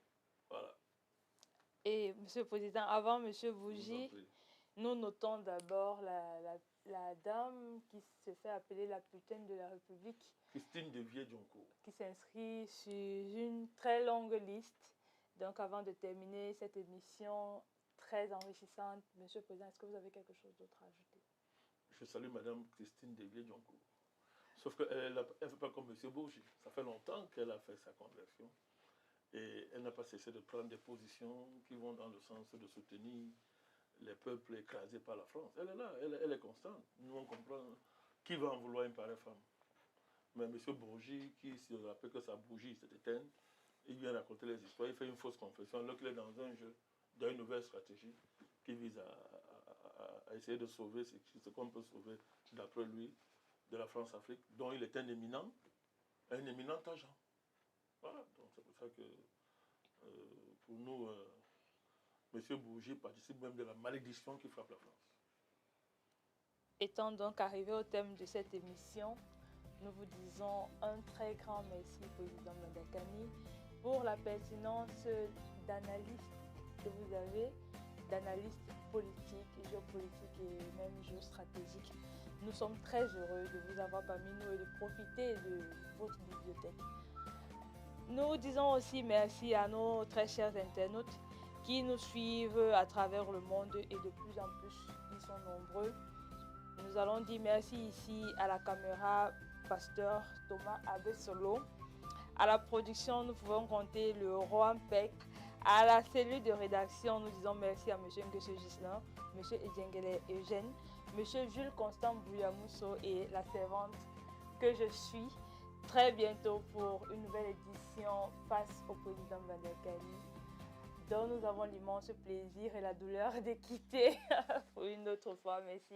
Voilà. Et, Monsieur le Président, avant Monsieur Je vous en Bougie, prie. nous notons d'abord la dame qui se fait appeler la putaine de la République, Christine Devier-Dioncourt. qui s'inscrit sur une très longue liste. Donc, avant de terminer cette émission très enrichissante, Monsieur le Président, est-ce que vous avez quelque chose d'autre à ajouter? Je salue Madame Christine Devier-Dioncourt. Sauf qu'elle ne fait pas comme M. Bourgi. Ça fait longtemps qu'elle a fait sa conversion. Et elle n'a pas cessé de prendre des positions qui vont dans le sens de soutenir les peuples écrasés par la France. Elle est là, elle est constante. Nous, on comprend qui va en vouloir une pareille femme. Mais M. Bourgi, qui se rappelle que sa bougie s'est éteinte, il vient raconter les histoires, il fait une fausse confession, alors qu'il est dans un jeu, dans une nouvelle stratégie qui vise à essayer de sauver ce qu'on peut sauver, d'après lui, de la France-Afrique, dont il est un éminent agent. Voilà, donc c'est pour ça que pour nous, M. Bourgi participe même de la malédiction qui frappe la France. Étant donc arrivé au thème de cette émission, nous vous disons un très grand merci, Président Madakani, pour la pertinence d'analyse que vous avez, d'analyse politique, géopolitique et même géostratégique. Nous sommes très heureux de vous avoir parmi nous et de profiter de votre bibliothèque. Nous disons aussi merci à nos très chers internautes qui nous suivent à travers le monde et de plus en plus, ils sont nombreux. Nous allons dire merci ici à la caméra Pasteur Thomas Abessolo. À la production, nous pouvons compter le Rohan Peck. À la cellule de rédaction, nous disons merci à M. Ngueshe Gislin, M. Edjengele Eugène, M. Jules Constant Bouyamousso et la servante que je suis. Très bientôt pour une nouvelle édition face au président Madakani, dont nous avons l'immense plaisir et la douleur de quitter pour une autre fois. Merci.